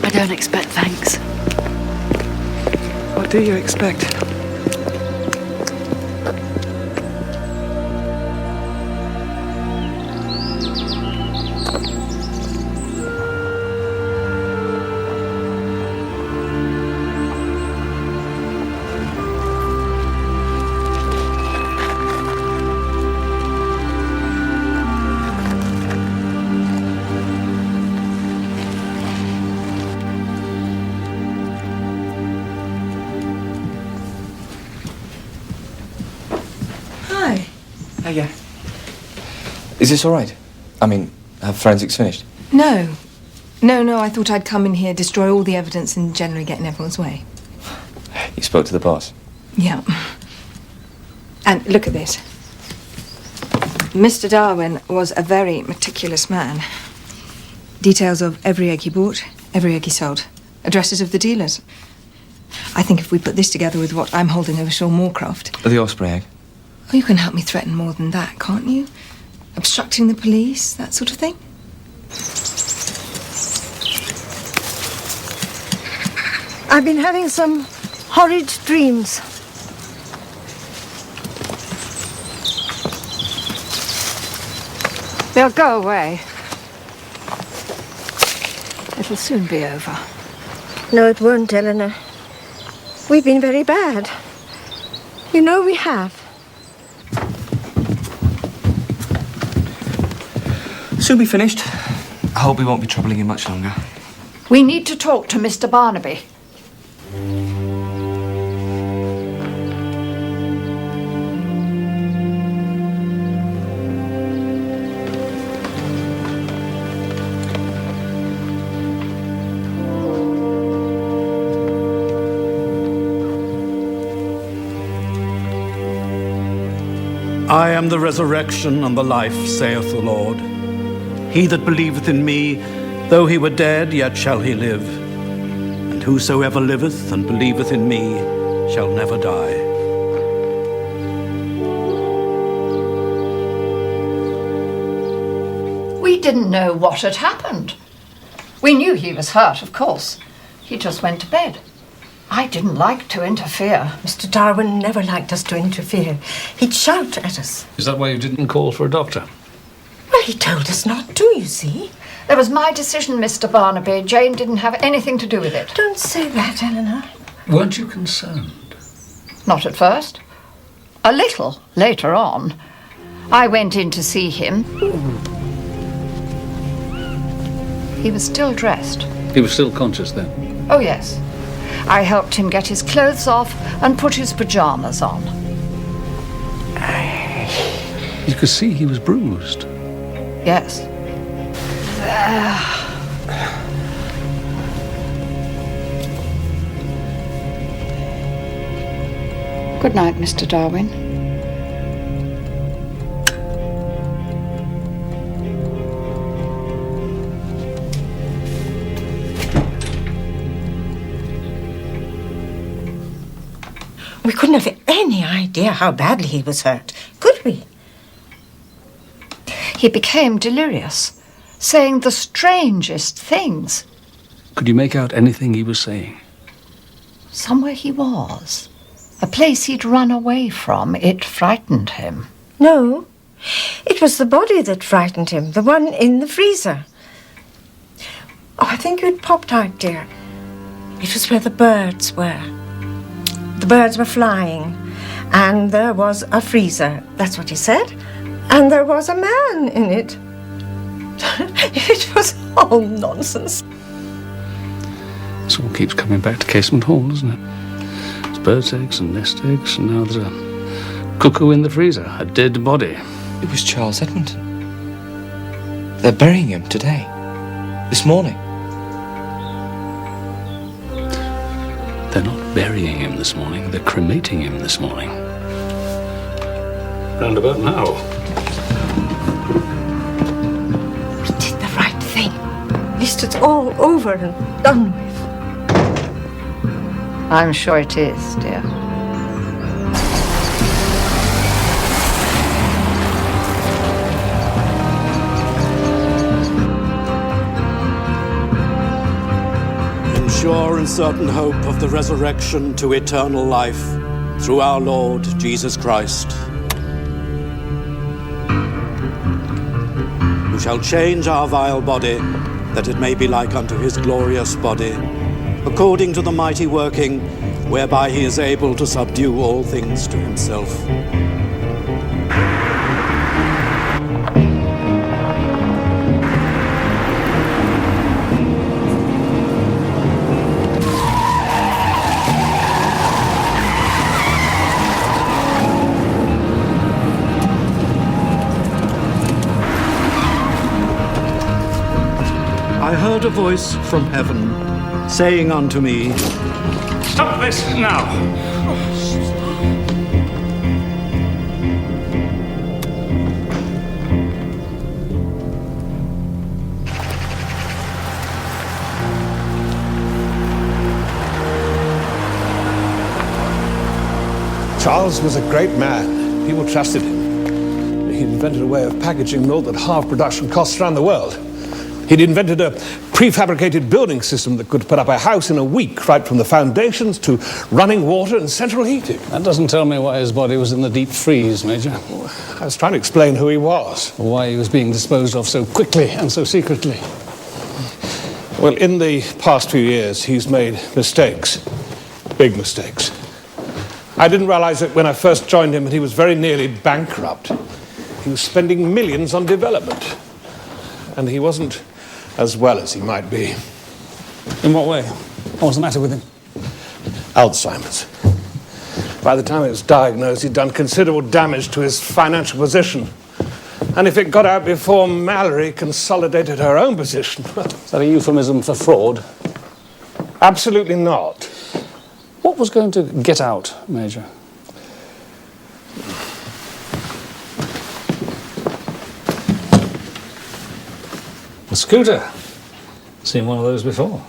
Speaker 8: I don't expect thanks.
Speaker 2: What do you expect?
Speaker 12: Yeah. Is this all right? I mean, have forensics finished?
Speaker 7: No, I thought I'd come in here, destroy all the evidence and generally get in everyone's way.
Speaker 12: You spoke to the boss?
Speaker 7: Yeah. And look at this. Mr. Darwin was a very meticulous man. Details of every egg he bought, every egg he sold. Addresses of the dealers. I think if we put this together with what I'm holding over Sean Moorcroft...
Speaker 12: The Osprey egg?
Speaker 7: Oh, you can help me threaten more than that, can't you? Obstructing the police, that sort of thing?
Speaker 21: I've been having some horrid dreams.
Speaker 5: They'll go away. It'll soon be over.
Speaker 21: No, it won't, Eleanor. We've been very bad. You know we have.
Speaker 12: Soon be finished. I hope we won't be troubling you much longer.
Speaker 5: We need to talk to Mr. Barnaby.
Speaker 22: I am the resurrection and the life, saith the Lord. He that believeth in me, though he were dead, yet shall he live. And whosoever liveth and believeth in me shall never die.
Speaker 5: We didn't know what had happened. We knew he was hurt, of course. He just went to bed. I didn't like to interfere.
Speaker 21: Mr. Darwin never liked us to interfere. He'd shout at us.
Speaker 19: Is that why you didn't call for a doctor?
Speaker 21: Well, he told us not to, you see.
Speaker 5: That was my decision, Mr. Barnaby. Jane didn't have anything to do with it.
Speaker 21: Don't say that, Eleanor.
Speaker 19: Weren't you concerned?
Speaker 5: Not at first. A little later on. I went in to see him. He was still dressed.
Speaker 9: He was still conscious then?
Speaker 5: Oh, yes. I helped him get his clothes off and put his pajamas on.
Speaker 9: You could see he was bruised.
Speaker 5: Yes. Good night, Mr. Darwin.
Speaker 21: We couldn't have any idea how badly he was hurt, could we?
Speaker 5: He became delirious, saying the strangest things.
Speaker 9: Could you make out anything he was saying?
Speaker 5: Somewhere he was. A place he'd run away from. It frightened him.
Speaker 21: No, it was the body that frightened him, the one in the freezer. Oh, I think you'd popped out, dear. It was where the birds were. The birds were flying, and there was a freezer. That's what he said. And there was a man in it. It was all nonsense.
Speaker 9: This all keeps coming back to Casement Hall, doesn't it? There's birds' eggs and nest eggs, and now there's a cuckoo in the freezer, a dead body.
Speaker 12: It was Charles Edmonton. They're burying him today. This morning.
Speaker 9: They're not burying him this morning, they're cremating him this morning. Round about now.
Speaker 21: We did the right thing. At least it's all over and done with.
Speaker 5: I'm sure it is, dear.
Speaker 22: In sure and certain hope of the resurrection to eternal life through our Lord Jesus Christ, who shall change our vile body, that it may be like unto his glorious body, according to the mighty working whereby he is able to subdue all things to himself. I heard a voice from heaven saying unto me,
Speaker 19: Stop this now!
Speaker 1: Charles was a great man. People trusted him. He'd invented a way of packaging milk that halved production costs around the world. He'd invented a prefabricated building system that could put up a house in a week, right from the foundations to running water and central heating.
Speaker 9: That doesn't tell me why his body was in the deep freeze, Major.
Speaker 1: I was trying to explain who he was.
Speaker 9: Or why he was being disposed of so quickly and so secretly.
Speaker 1: Well, in the past few years, he's made mistakes. Big mistakes. I didn't realize it when I first joined him, but he was very nearly bankrupt. He was spending millions on development. And he wasn't as well as he might be.
Speaker 9: In what way? What was the matter with him?
Speaker 1: Alzheimer's. By the time it was diagnosed, he'd done considerable damage to his financial position. And if it got out before Mallory consolidated her own position...
Speaker 9: Is that a euphemism for fraud?
Speaker 1: Absolutely not.
Speaker 9: What was going to get out, Major?
Speaker 22: A scooter. Seen one of those before.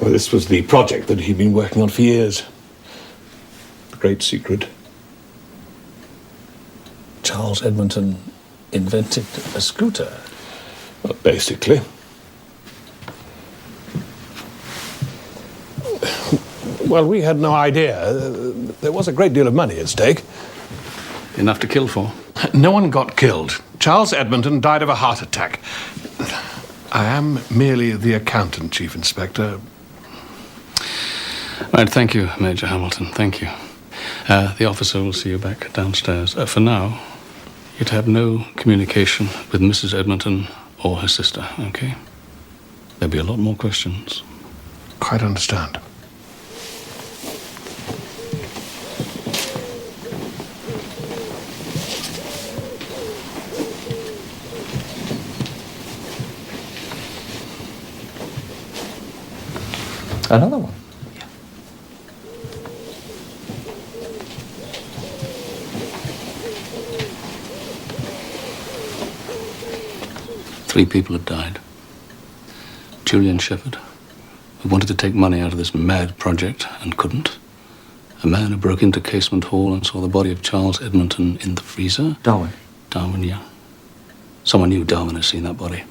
Speaker 1: Well, this was the project that he'd been working on for years. The great secret.
Speaker 22: Charles Edmonton invented a scooter.
Speaker 1: Well, basically. Well, we had no idea. There was a great deal of money at stake.
Speaker 9: Enough to kill for.
Speaker 1: No one got killed. Charles Edmonton died of a heart attack. I am merely the accountant, Chief Inspector.
Speaker 9: Right, thank you, Major Hamilton, thank you. The officer will see you back downstairs. For now, you'd have no communication with Mrs. Edmonton or her sister, okay? There'll be a lot more questions.
Speaker 1: Quite understand.
Speaker 12: Another one?
Speaker 9: Yeah. 3 people had died. Julian Shepherd, who wanted to take money out of this mad project and couldn't. A man who broke into Casement Hall and saw the body of Charles Edmonton in the freezer.
Speaker 12: Darwin?
Speaker 9: Darwin, yeah. Someone knew Darwin had seen that body.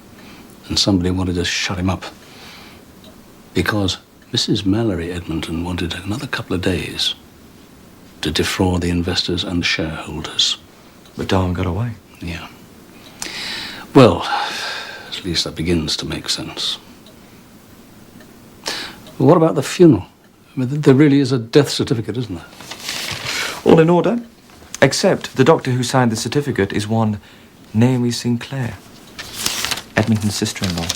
Speaker 9: And somebody wanted to shut him up. Because Mrs. Mallory Edmonton wanted another couple of days to defraud the investors and the shareholders.
Speaker 12: But Darwin got away.
Speaker 9: Yeah. Well, at least that begins to make sense. But what about the funeral? I mean, there really is a death certificate, isn't there?
Speaker 12: All in order, except the doctor who signed the certificate is one Naomi Sinclair, Edmonton's sister-in-law.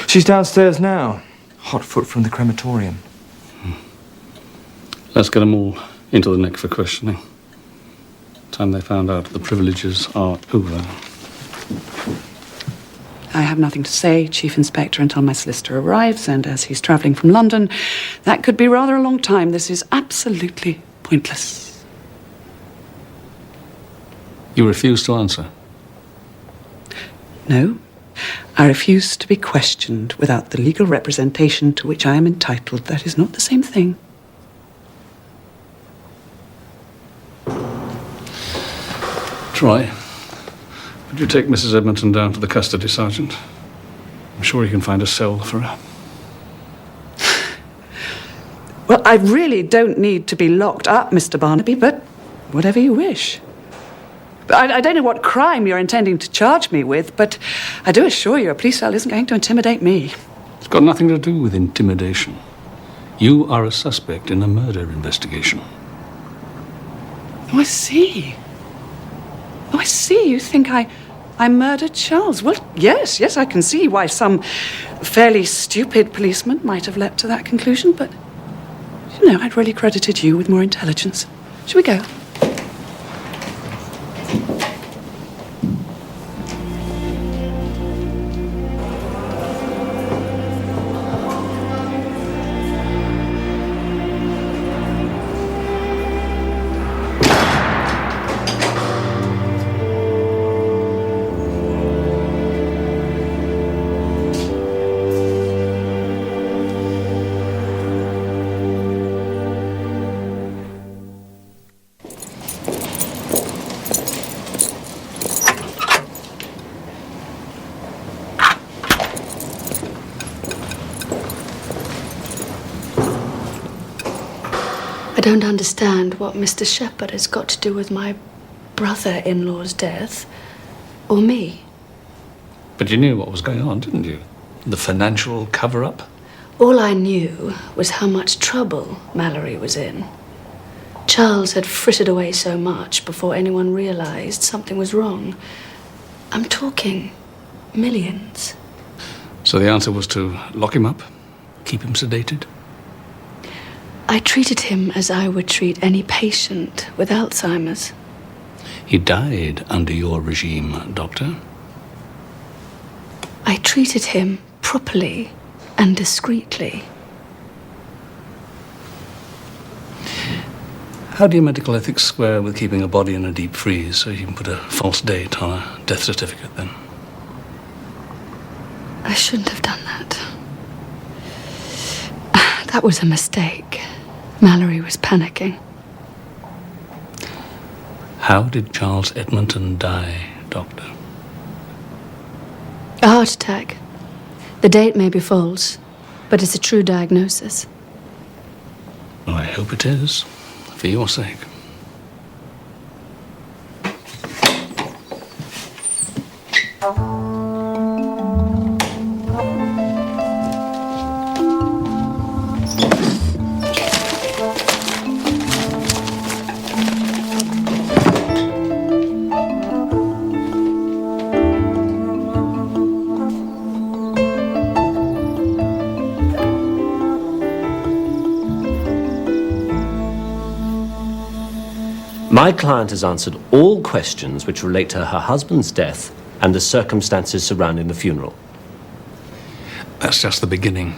Speaker 12: She's downstairs now, hot foot from the crematorium.
Speaker 9: Let's get them all into the neck for questioning. Time they found out the privileges are over.
Speaker 2: I have nothing to say, Chief Inspector, until my solicitor arrives, and as he's travelling from London, that could be rather a long time. This is absolutely pointless.
Speaker 9: You refuse to answer?
Speaker 2: No. I refuse to be questioned without the legal representation to which I am entitled. That is not the same thing.
Speaker 9: Troy, would you take Mrs. Edmonton down to the custody sergeant? I'm sure you can find a cell for her.
Speaker 2: Well, I really don't need to be locked up, Mr. Barnaby, but whatever you wish. I don't know what crime you're intending to charge me with, but I do assure you a police cell isn't going to intimidate me.
Speaker 9: It's got nothing to do with intimidation. You are a suspect in a murder investigation.
Speaker 2: Oh, I see. Oh, I see. You think I murdered Charles. Well, yes, I can see why some fairly stupid policeman might have leapt to that conclusion, but, you know, I'd really credited you with more intelligence. Shall we go?
Speaker 8: I don't understand what Mr. Shepherd has got to do with my brother-in-law's death, or me.
Speaker 9: But you knew what was going on, didn't you? The financial cover-up?
Speaker 8: All I knew was how much trouble Mallory was in. Charles had frittered away so much before anyone realized something was wrong. I'm talking millions.
Speaker 9: So the answer was to lock him up? Keep him sedated?
Speaker 8: I treated him as I would treat any patient with Alzheimer's.
Speaker 9: He died under your regime, Doctor.
Speaker 8: I treated him properly and discreetly.
Speaker 9: How do your medical ethics square with keeping a body in a deep freeze so you can put a false date on a death certificate, then?
Speaker 8: I shouldn't have done that. That was a mistake. Mallory was panicking.
Speaker 9: How did Charles Edmonton die, Doctor?
Speaker 8: A heart attack. The date may be false, but it's a true diagnosis.
Speaker 9: Well, I hope it is, for your sake.
Speaker 4: My client has answered all questions which relate to her husband's death and the circumstances surrounding the funeral.
Speaker 9: That's just the beginning.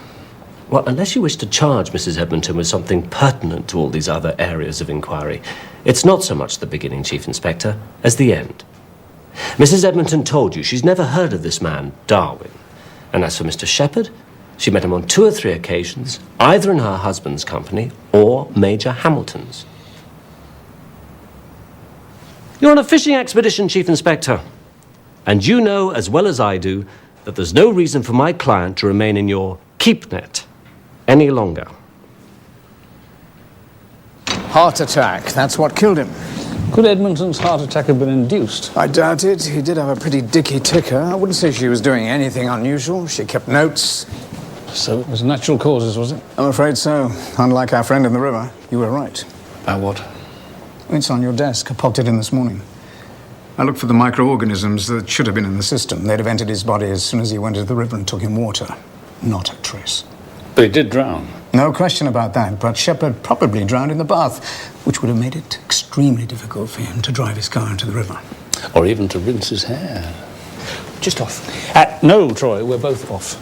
Speaker 4: Well, unless you wish to charge Mrs. Edmonton with something pertinent to all these other areas of inquiry, it's not so much the beginning, Chief Inspector, as the end. Mrs. Edmonton told you she's never heard of this man, Darwin. And as for Mr. Shepherd, she met him on 2 or 3 occasions, either in her husband's company or Major Hamilton's. You're on a fishing expedition, Chief Inspector. And you know as well as I do that there's no reason for my client to remain in your keep net any longer.
Speaker 19: Heart attack, that's what killed him. Could Edmonton's heart attack have been induced? I doubt it. He did have a pretty dicky ticker. I wouldn't say she was doing anything unusual. She kept notes. So it was natural causes, was it? I'm afraid so. Unlike our friend in the river, you were right.
Speaker 9: About what?
Speaker 19: It's on your desk. I popped it in this morning. I looked for the microorganisms that should have been in the system. They'd have entered his body as soon as he went into the river and took in water. Not a trace.
Speaker 9: But he did drown.
Speaker 19: No question about that, but Shepherd probably drowned in the bath, which would have made it extremely difficult for him to drive his car into the river.
Speaker 9: Or even to rinse his hair.
Speaker 19: Just off.
Speaker 9: No, Troy, we're both off.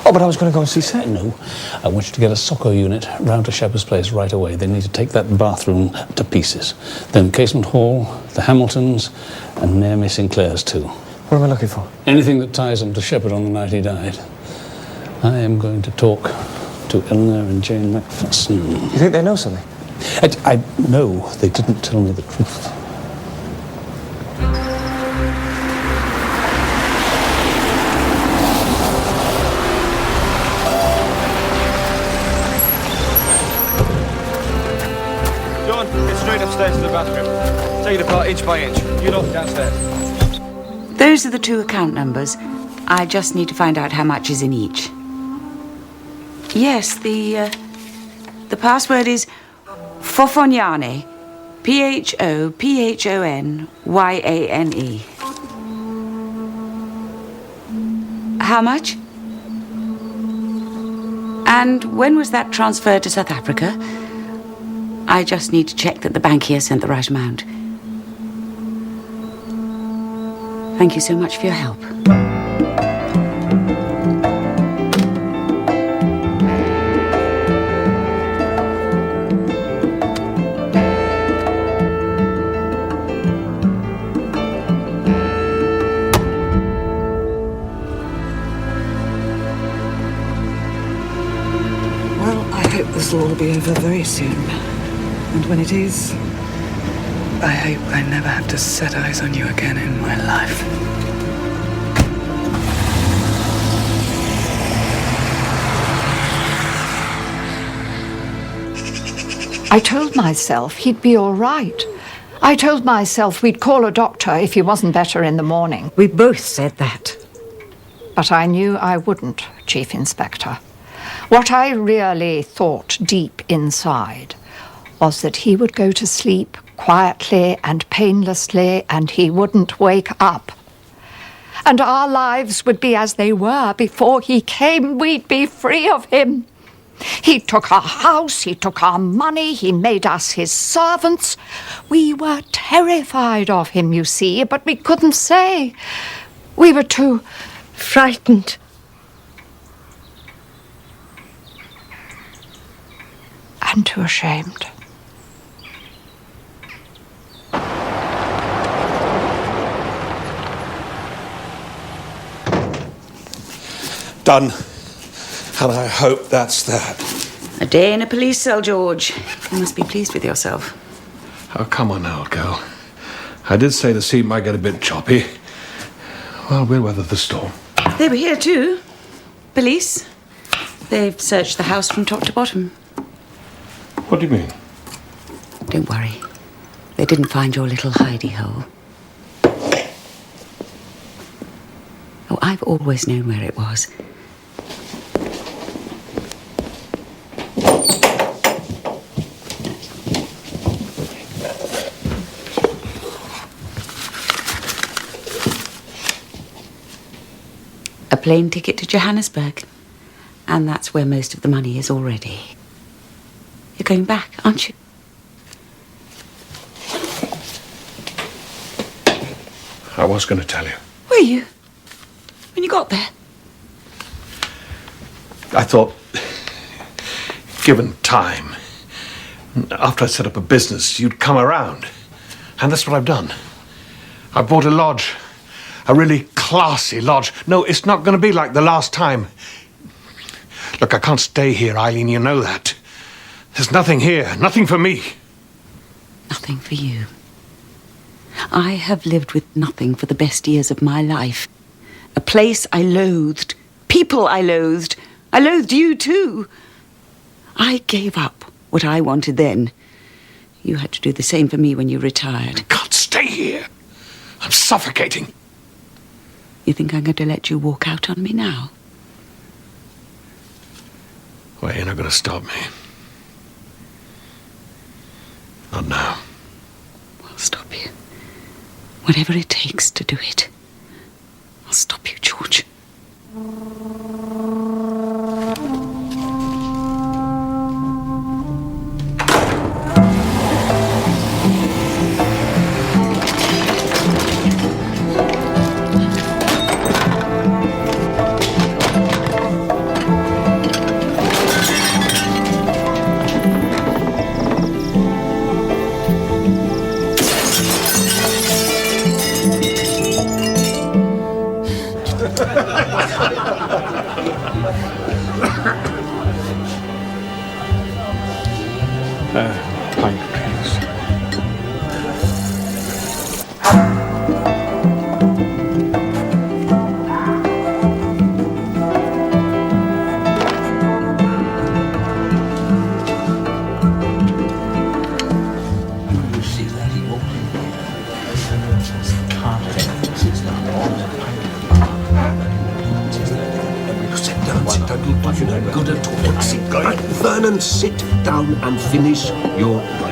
Speaker 9: Oh, but I was going to go and see Seth. No, I want you to get a soccer unit round to Shepherd's place right away. They need to take that bathroom to pieces. Then Casement Hall, the Hamiltons, and Naomi Sinclair's too.
Speaker 12: What am I looking for?
Speaker 9: Anything that ties them to Shepherd on the night he died. I am going to talk to Eleanor and Jane Macpherson.
Speaker 12: You think they know something?
Speaker 9: I know they didn't tell me the truth.
Speaker 12: John, get straight upstairs to the bathroom. Take it apart inch by inch. You look downstairs.
Speaker 15: Those are the 2 account numbers. I just need to find out how much is in each. Yes, the password is Fofognane. P-H-O-P-H-O-N-Y-A-N-E. How much? And when was that transferred to South Africa? I just need to check that the bank here sent the right amount. Thank you so much for your help.
Speaker 2: This will all be over very soon. And when it is, I hope I never have to set eyes on you again in my life.
Speaker 5: I told myself he'd be all right. I told myself we'd call a doctor if he wasn't better in the morning.
Speaker 21: We both said that.
Speaker 5: But I knew I wouldn't, Chief Inspector. What I really thought deep inside was that he would go to sleep quietly and painlessly, and he wouldn't wake up. And our lives would be as they were before he came. We'd be free of him. He took our house, he took our money, he made us his servants. We were terrified of him, you see, but we couldn't say. We were too
Speaker 21: frightened.
Speaker 5: And too ashamed.
Speaker 1: Done. And I hope that's that.
Speaker 15: A day in a police cell, George. You must be pleased with yourself.
Speaker 1: Oh, come on now, old girl. I did say the sea might get a bit choppy. Well, we'll weather the storm.
Speaker 15: They were here too. Police. They've searched the house from top to bottom.
Speaker 1: What do you mean?
Speaker 15: Don't worry. They didn't find your little hidey hole. Oh, I've always known where it was. A plane ticket to Johannesburg. And that's where most of the money is already. You're going back, aren't you?
Speaker 1: I was going to tell you.
Speaker 15: Were you? When you got there?
Speaker 1: I thought given time, after I set up a business, you'd come around. And that's what I've done. I bought a lodge. A really classy lodge. No, it's not going to be like the last time. Look, I can't stay here, Eileen, you know that. There's nothing here, nothing for me.
Speaker 15: Nothing for you. I have lived with nothing for the best years of my life. A place I loathed. People I loathed. I loathed you too. I gave up what I wanted then. You had to do the same for me when you retired.
Speaker 1: I can't stay here. I'm suffocating.
Speaker 15: You think I'm going to let you walk out on me now?
Speaker 1: Well, you're not going to stop me. Not now.
Speaker 15: I'll stop you. Whatever it takes to do it. I'll stop you, George.
Speaker 1: Pint, please.
Speaker 3: You see that he walked in here. Can't let it's not
Speaker 6: Sit down, sit down. It'll do you no good at all. Sit down. Vernon, sit down and finish your drink.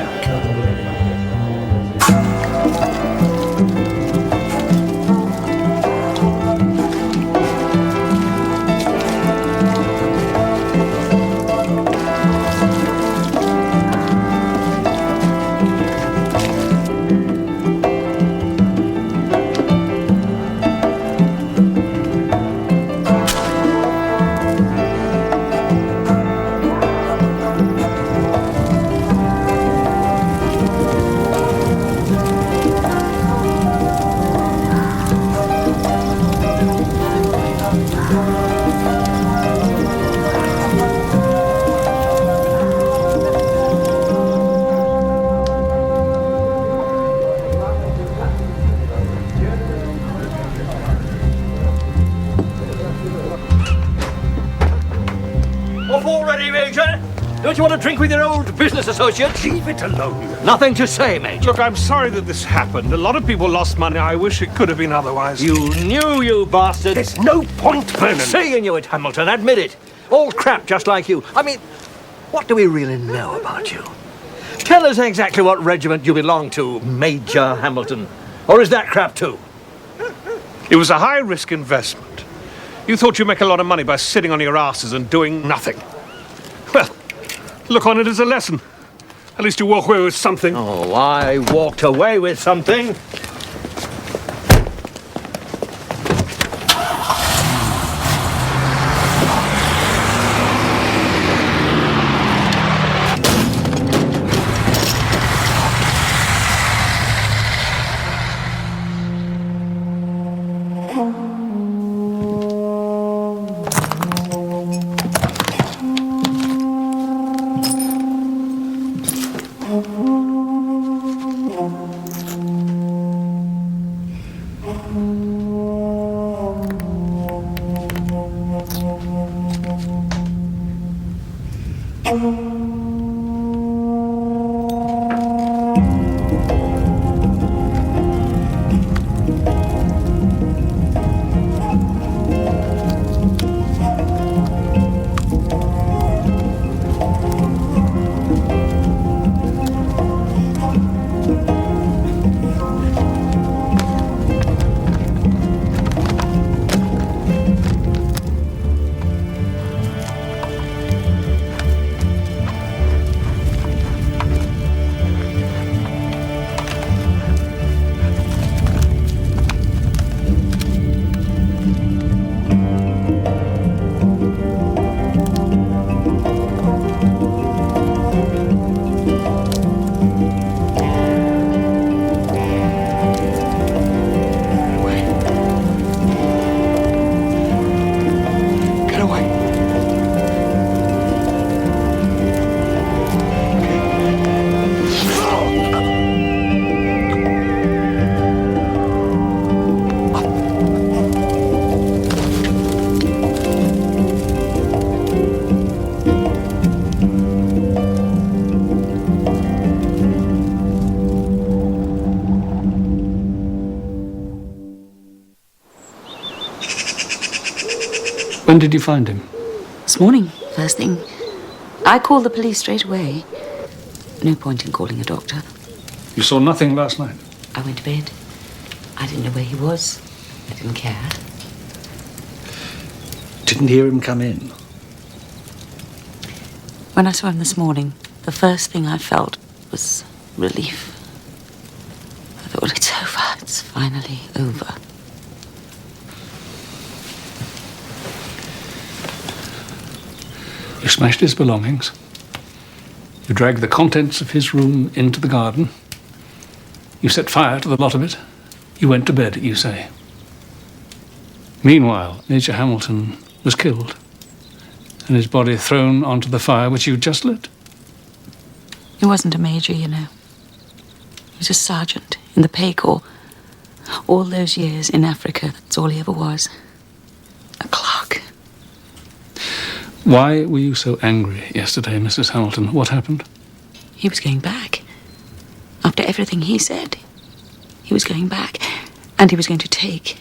Speaker 16: Off already, Major? Don't you want to drink with your old business associate?
Speaker 1: Leave it alone.
Speaker 16: Nothing to say, Major.
Speaker 1: Look, I'm sorry that this happened. A lot of people lost money. I wish it could have been otherwise.
Speaker 16: You knew, you bastard.
Speaker 1: There's no point, Vernon.
Speaker 16: Say you knew it, Hamilton. Admit it. All crap just like you. I mean, what do we really know about you? Tell us exactly what regiment you belong to, Major Hamilton. Or is that crap too?
Speaker 1: It was a high-risk investment. You thought you'd make a lot of money by sitting on your asses and doing nothing. Well, look on it as a lesson. At least you walk away with something.
Speaker 16: Oh, I walked away with something.
Speaker 9: When did you find him?
Speaker 15: This morning, first thing. I called the police straight away. No point in calling a doctor.
Speaker 9: You saw nothing last night?
Speaker 15: I went to bed. I didn't know where he was. I didn't care.
Speaker 9: Didn't hear him come in?
Speaker 15: When I saw him this morning, the first thing I felt was relief. I thought, it's over. It's finally over.
Speaker 9: You smashed his belongings. You dragged the contents of his room into the garden. You set fire to the lot of it. You went to bed, you say. Meanwhile, Major Hamilton was killed, and his body thrown onto the fire which you'd just lit.
Speaker 15: He wasn't a major, you know. He was a sergeant in the Pay Corps. All those years in Africa, that's all he ever was. A clerk.
Speaker 9: Why were you so angry yesterday, Mrs. Hamilton? What happened?
Speaker 15: He was going back. After everything he said, he was going back. And he was going to take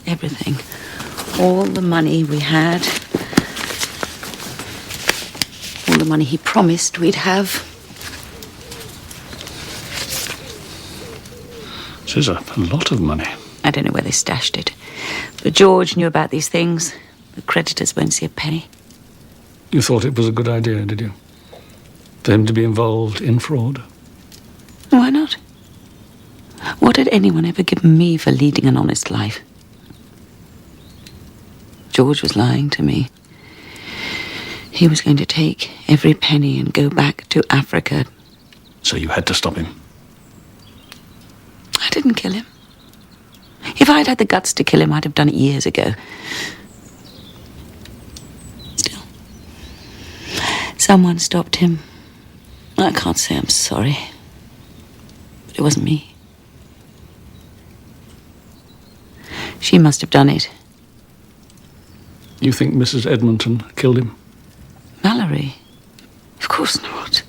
Speaker 15: everything. All the money we had. All the money he promised we'd have.
Speaker 9: This is a lot of money.
Speaker 15: I don't know where they stashed it. But George knew about these things. The creditors won't see a penny.
Speaker 9: You thought it was a good idea, did you? For him to be involved in fraud?
Speaker 15: Why not? What had anyone ever given me for leading an honest life? George was lying to me. He was going to take every penny and go back to Africa.
Speaker 9: So you had to stop him?
Speaker 15: I didn't kill him. If I'd had the guts to kill him, I'd have done it years ago. Still, someone stopped him. I can't say I'm sorry. But it wasn't me. She must have done it.
Speaker 9: You think Mrs. Edmonton killed him?
Speaker 15: Mallory? Of course not.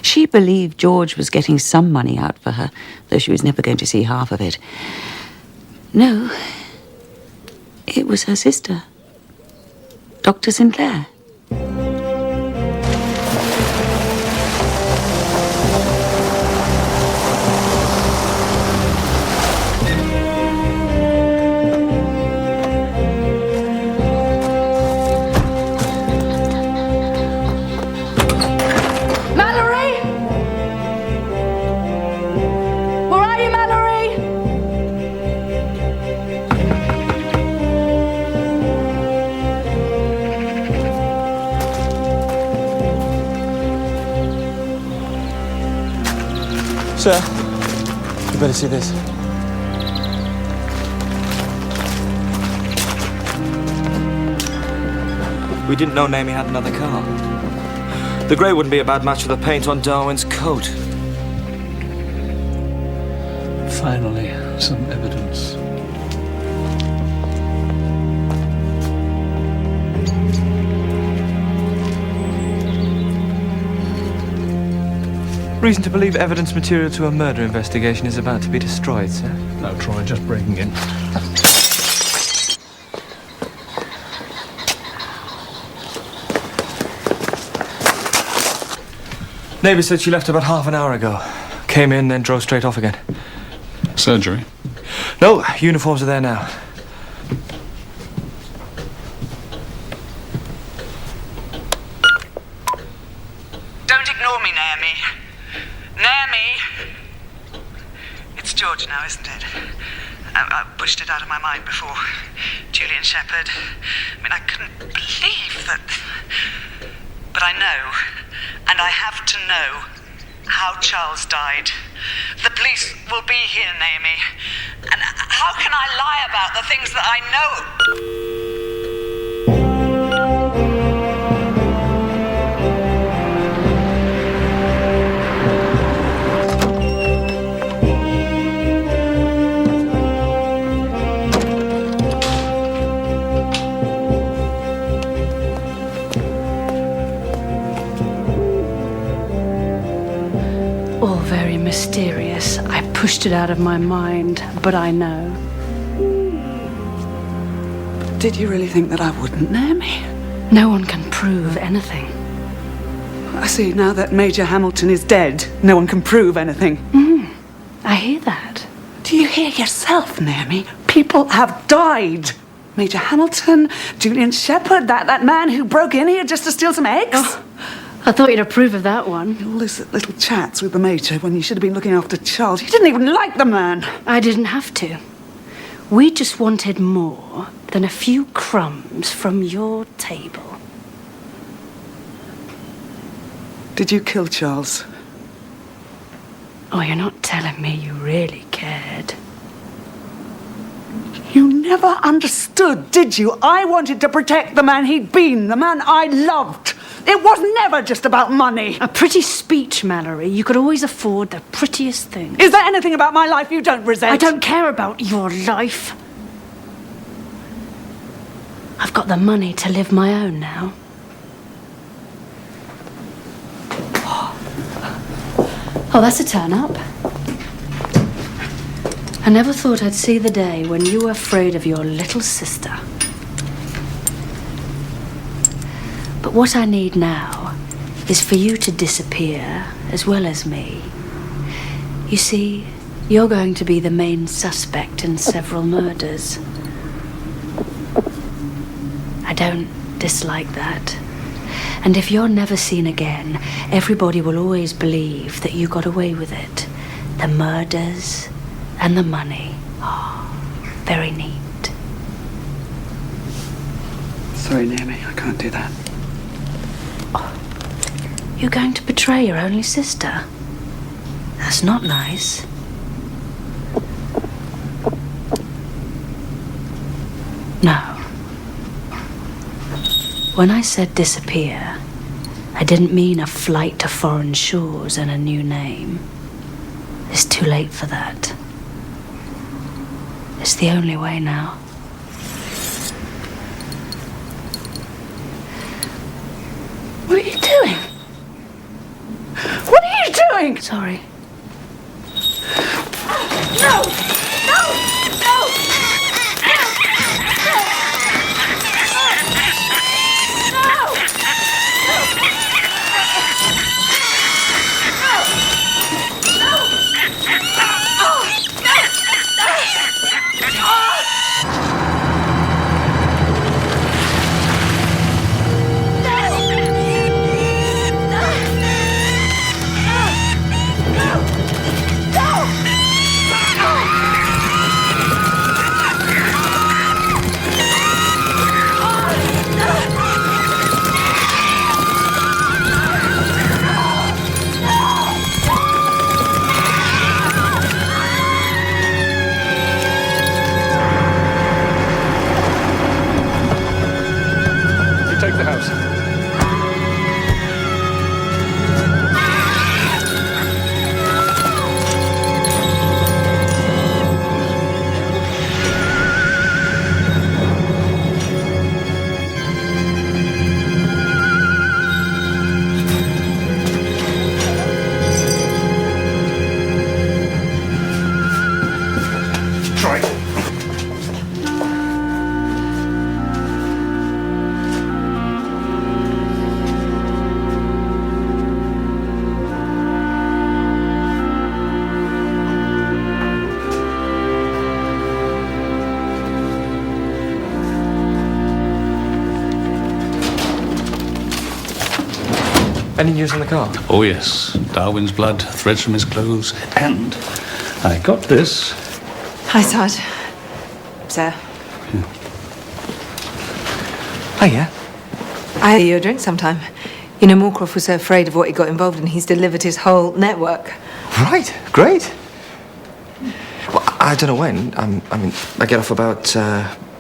Speaker 15: She believed George was getting some money out for her, though she was never going to see half of it. No, it was her sister, Dr. Sinclair.
Speaker 12: Sir, you better see this. We didn't know Naomi had another car. The grey wouldn't be a bad match for the paint on Darwin's coat.
Speaker 9: Finally, some evidence.
Speaker 12: Reason to believe evidence material to a murder investigation is about to be destroyed, sir?
Speaker 9: No, Troy, just breaking in.
Speaker 12: Neighbour said she left about half an hour ago. Came in, then drove straight off again.
Speaker 9: Surgery?
Speaker 12: No, uniforms are there now.
Speaker 2: Don't ignore me, Naomi. Naomi! It's George now, isn't it? I pushed it out of my mind before. Julian Shepherd. I mean, I couldn't believe that. But I know, and I have to know, how Charles died. The police will be here, Naomi. And how can I lie about the things that I know?
Speaker 8: All very mysterious. I pushed it out of my mind, but I know.
Speaker 2: Did you really think that I wouldn't, Naomi?
Speaker 8: No one can prove anything.
Speaker 2: I see, now that Major Hamilton is dead, no one can prove anything.
Speaker 8: I hear that.
Speaker 2: Do you hear yourself, Naomi? People have died. Major Hamilton, Julian Shepherd, that man who broke in here just to steal some eggs.
Speaker 8: Oh, I thought you'd approve of that one.
Speaker 2: All those little chats with the Major when you should have been looking after Charles. You didn't even like the man.
Speaker 8: I didn't have to. We just wanted more than a few crumbs from your table.
Speaker 2: Did you kill Charles?
Speaker 8: Oh, you're not telling me you really cared.
Speaker 2: You never understood, did you? I wanted to protect the man he'd been, the man I loved. It was never just about money.
Speaker 8: A pretty speech, Mallory. You could always afford the prettiest thing.
Speaker 2: Is there anything about my life you don't resent?
Speaker 8: I don't care about your life. I've got the money to live my own now. Oh, that's a turn-up. I never thought I'd see the day when you were afraid of your little sister. But what I need now is for you to disappear, as well as me. You see, you're going to be the main suspect in several murders. I don't dislike that. And if you're never seen again, everybody will always believe that you got away with it. The murders and the money. Oh, very neat.
Speaker 2: Sorry, Naomi, I can't do that.
Speaker 8: You're going to betray your only sister? That's not nice. No. When I said disappear, I didn't mean a flight to foreign shores and a new name. It's too late for that. It's the only way now.
Speaker 2: What are you doing? What are you doing?
Speaker 8: Sorry.
Speaker 2: No! No! No!
Speaker 1: Take the house. Try it.
Speaker 12: Any news on the car?
Speaker 9: Oh, yes. Darwin's blood, threads from his clothes, and I got this.
Speaker 11: Hi, Sarge. Sir.
Speaker 12: Oh, yeah?
Speaker 11: I owe you a drink sometime. You know, Moorcroft was so afraid of what he got involved in, he's delivered his whole network.
Speaker 12: Right, great. Well, I don't know when. I mean, I get off about,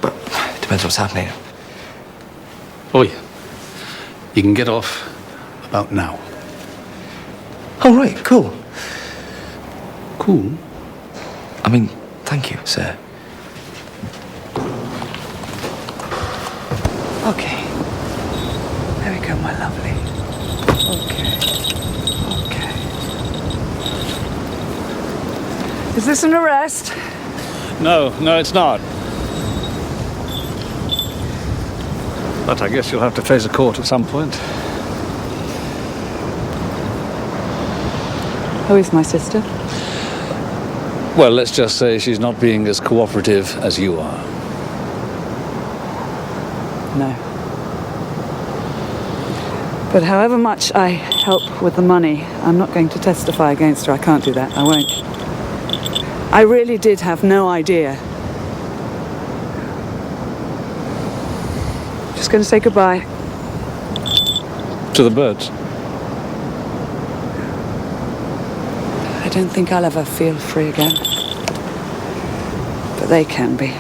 Speaker 12: but it depends what's happening.
Speaker 9: Oh, yeah. You can get off about now.
Speaker 12: Oh, right, cool.
Speaker 9: Cool?
Speaker 12: I mean, thank you, sir.
Speaker 2: Okay. There we go, my lovely. Okay. Okay. Is this an arrest?
Speaker 19: No, it's not. But I guess you'll have to face a court at some point.
Speaker 2: Who is my sister?
Speaker 19: Well, let's just say she's not being as cooperative as you are.
Speaker 2: No. But however much I help with the money, I'm not going to testify against her. I can't do that. I won't. I really did have no idea. Just going to say goodbye.
Speaker 19: To the birds?
Speaker 2: I don't think I'll ever feel free again. But they can be.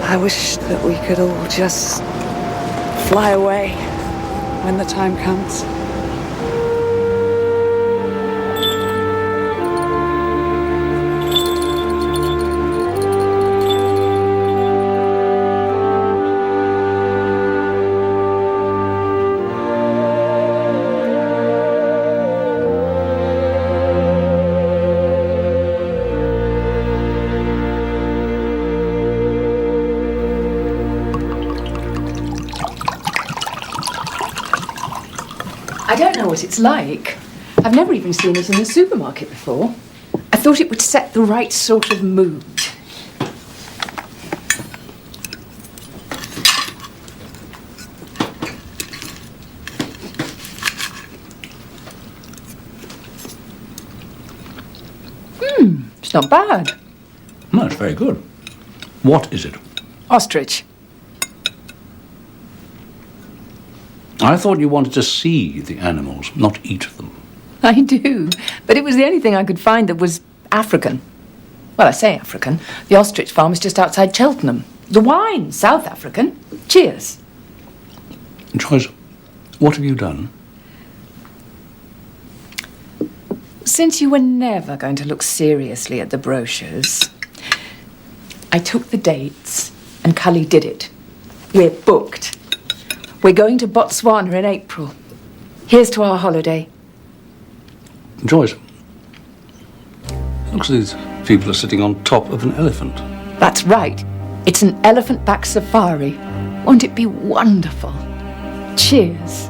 Speaker 2: I wish that we could all just fly away when the time comes.
Speaker 10: I don't know what it's like. I've never even seen it in the supermarket before. I thought it would set the right sort of mood. It's not bad.
Speaker 13: No, it's very good. What is it?
Speaker 10: Ostrich.
Speaker 13: I thought you wanted to see the animals, not eat them.
Speaker 10: I do, but it was the only thing I could find that was African. Well, I say African. The ostrich farm is just outside Cheltenham. The wine, South African. Cheers.
Speaker 13: Joyce, what have you done?
Speaker 10: Since you were never going to look seriously at the brochures, I took the dates and Cully did it. We're booked. We're going to Botswana in April. Here's to our holiday.
Speaker 13: Joyce, looks as these people are sitting on top of an elephant.
Speaker 10: That's right. It's an elephant-back safari. Won't it be wonderful? Cheers.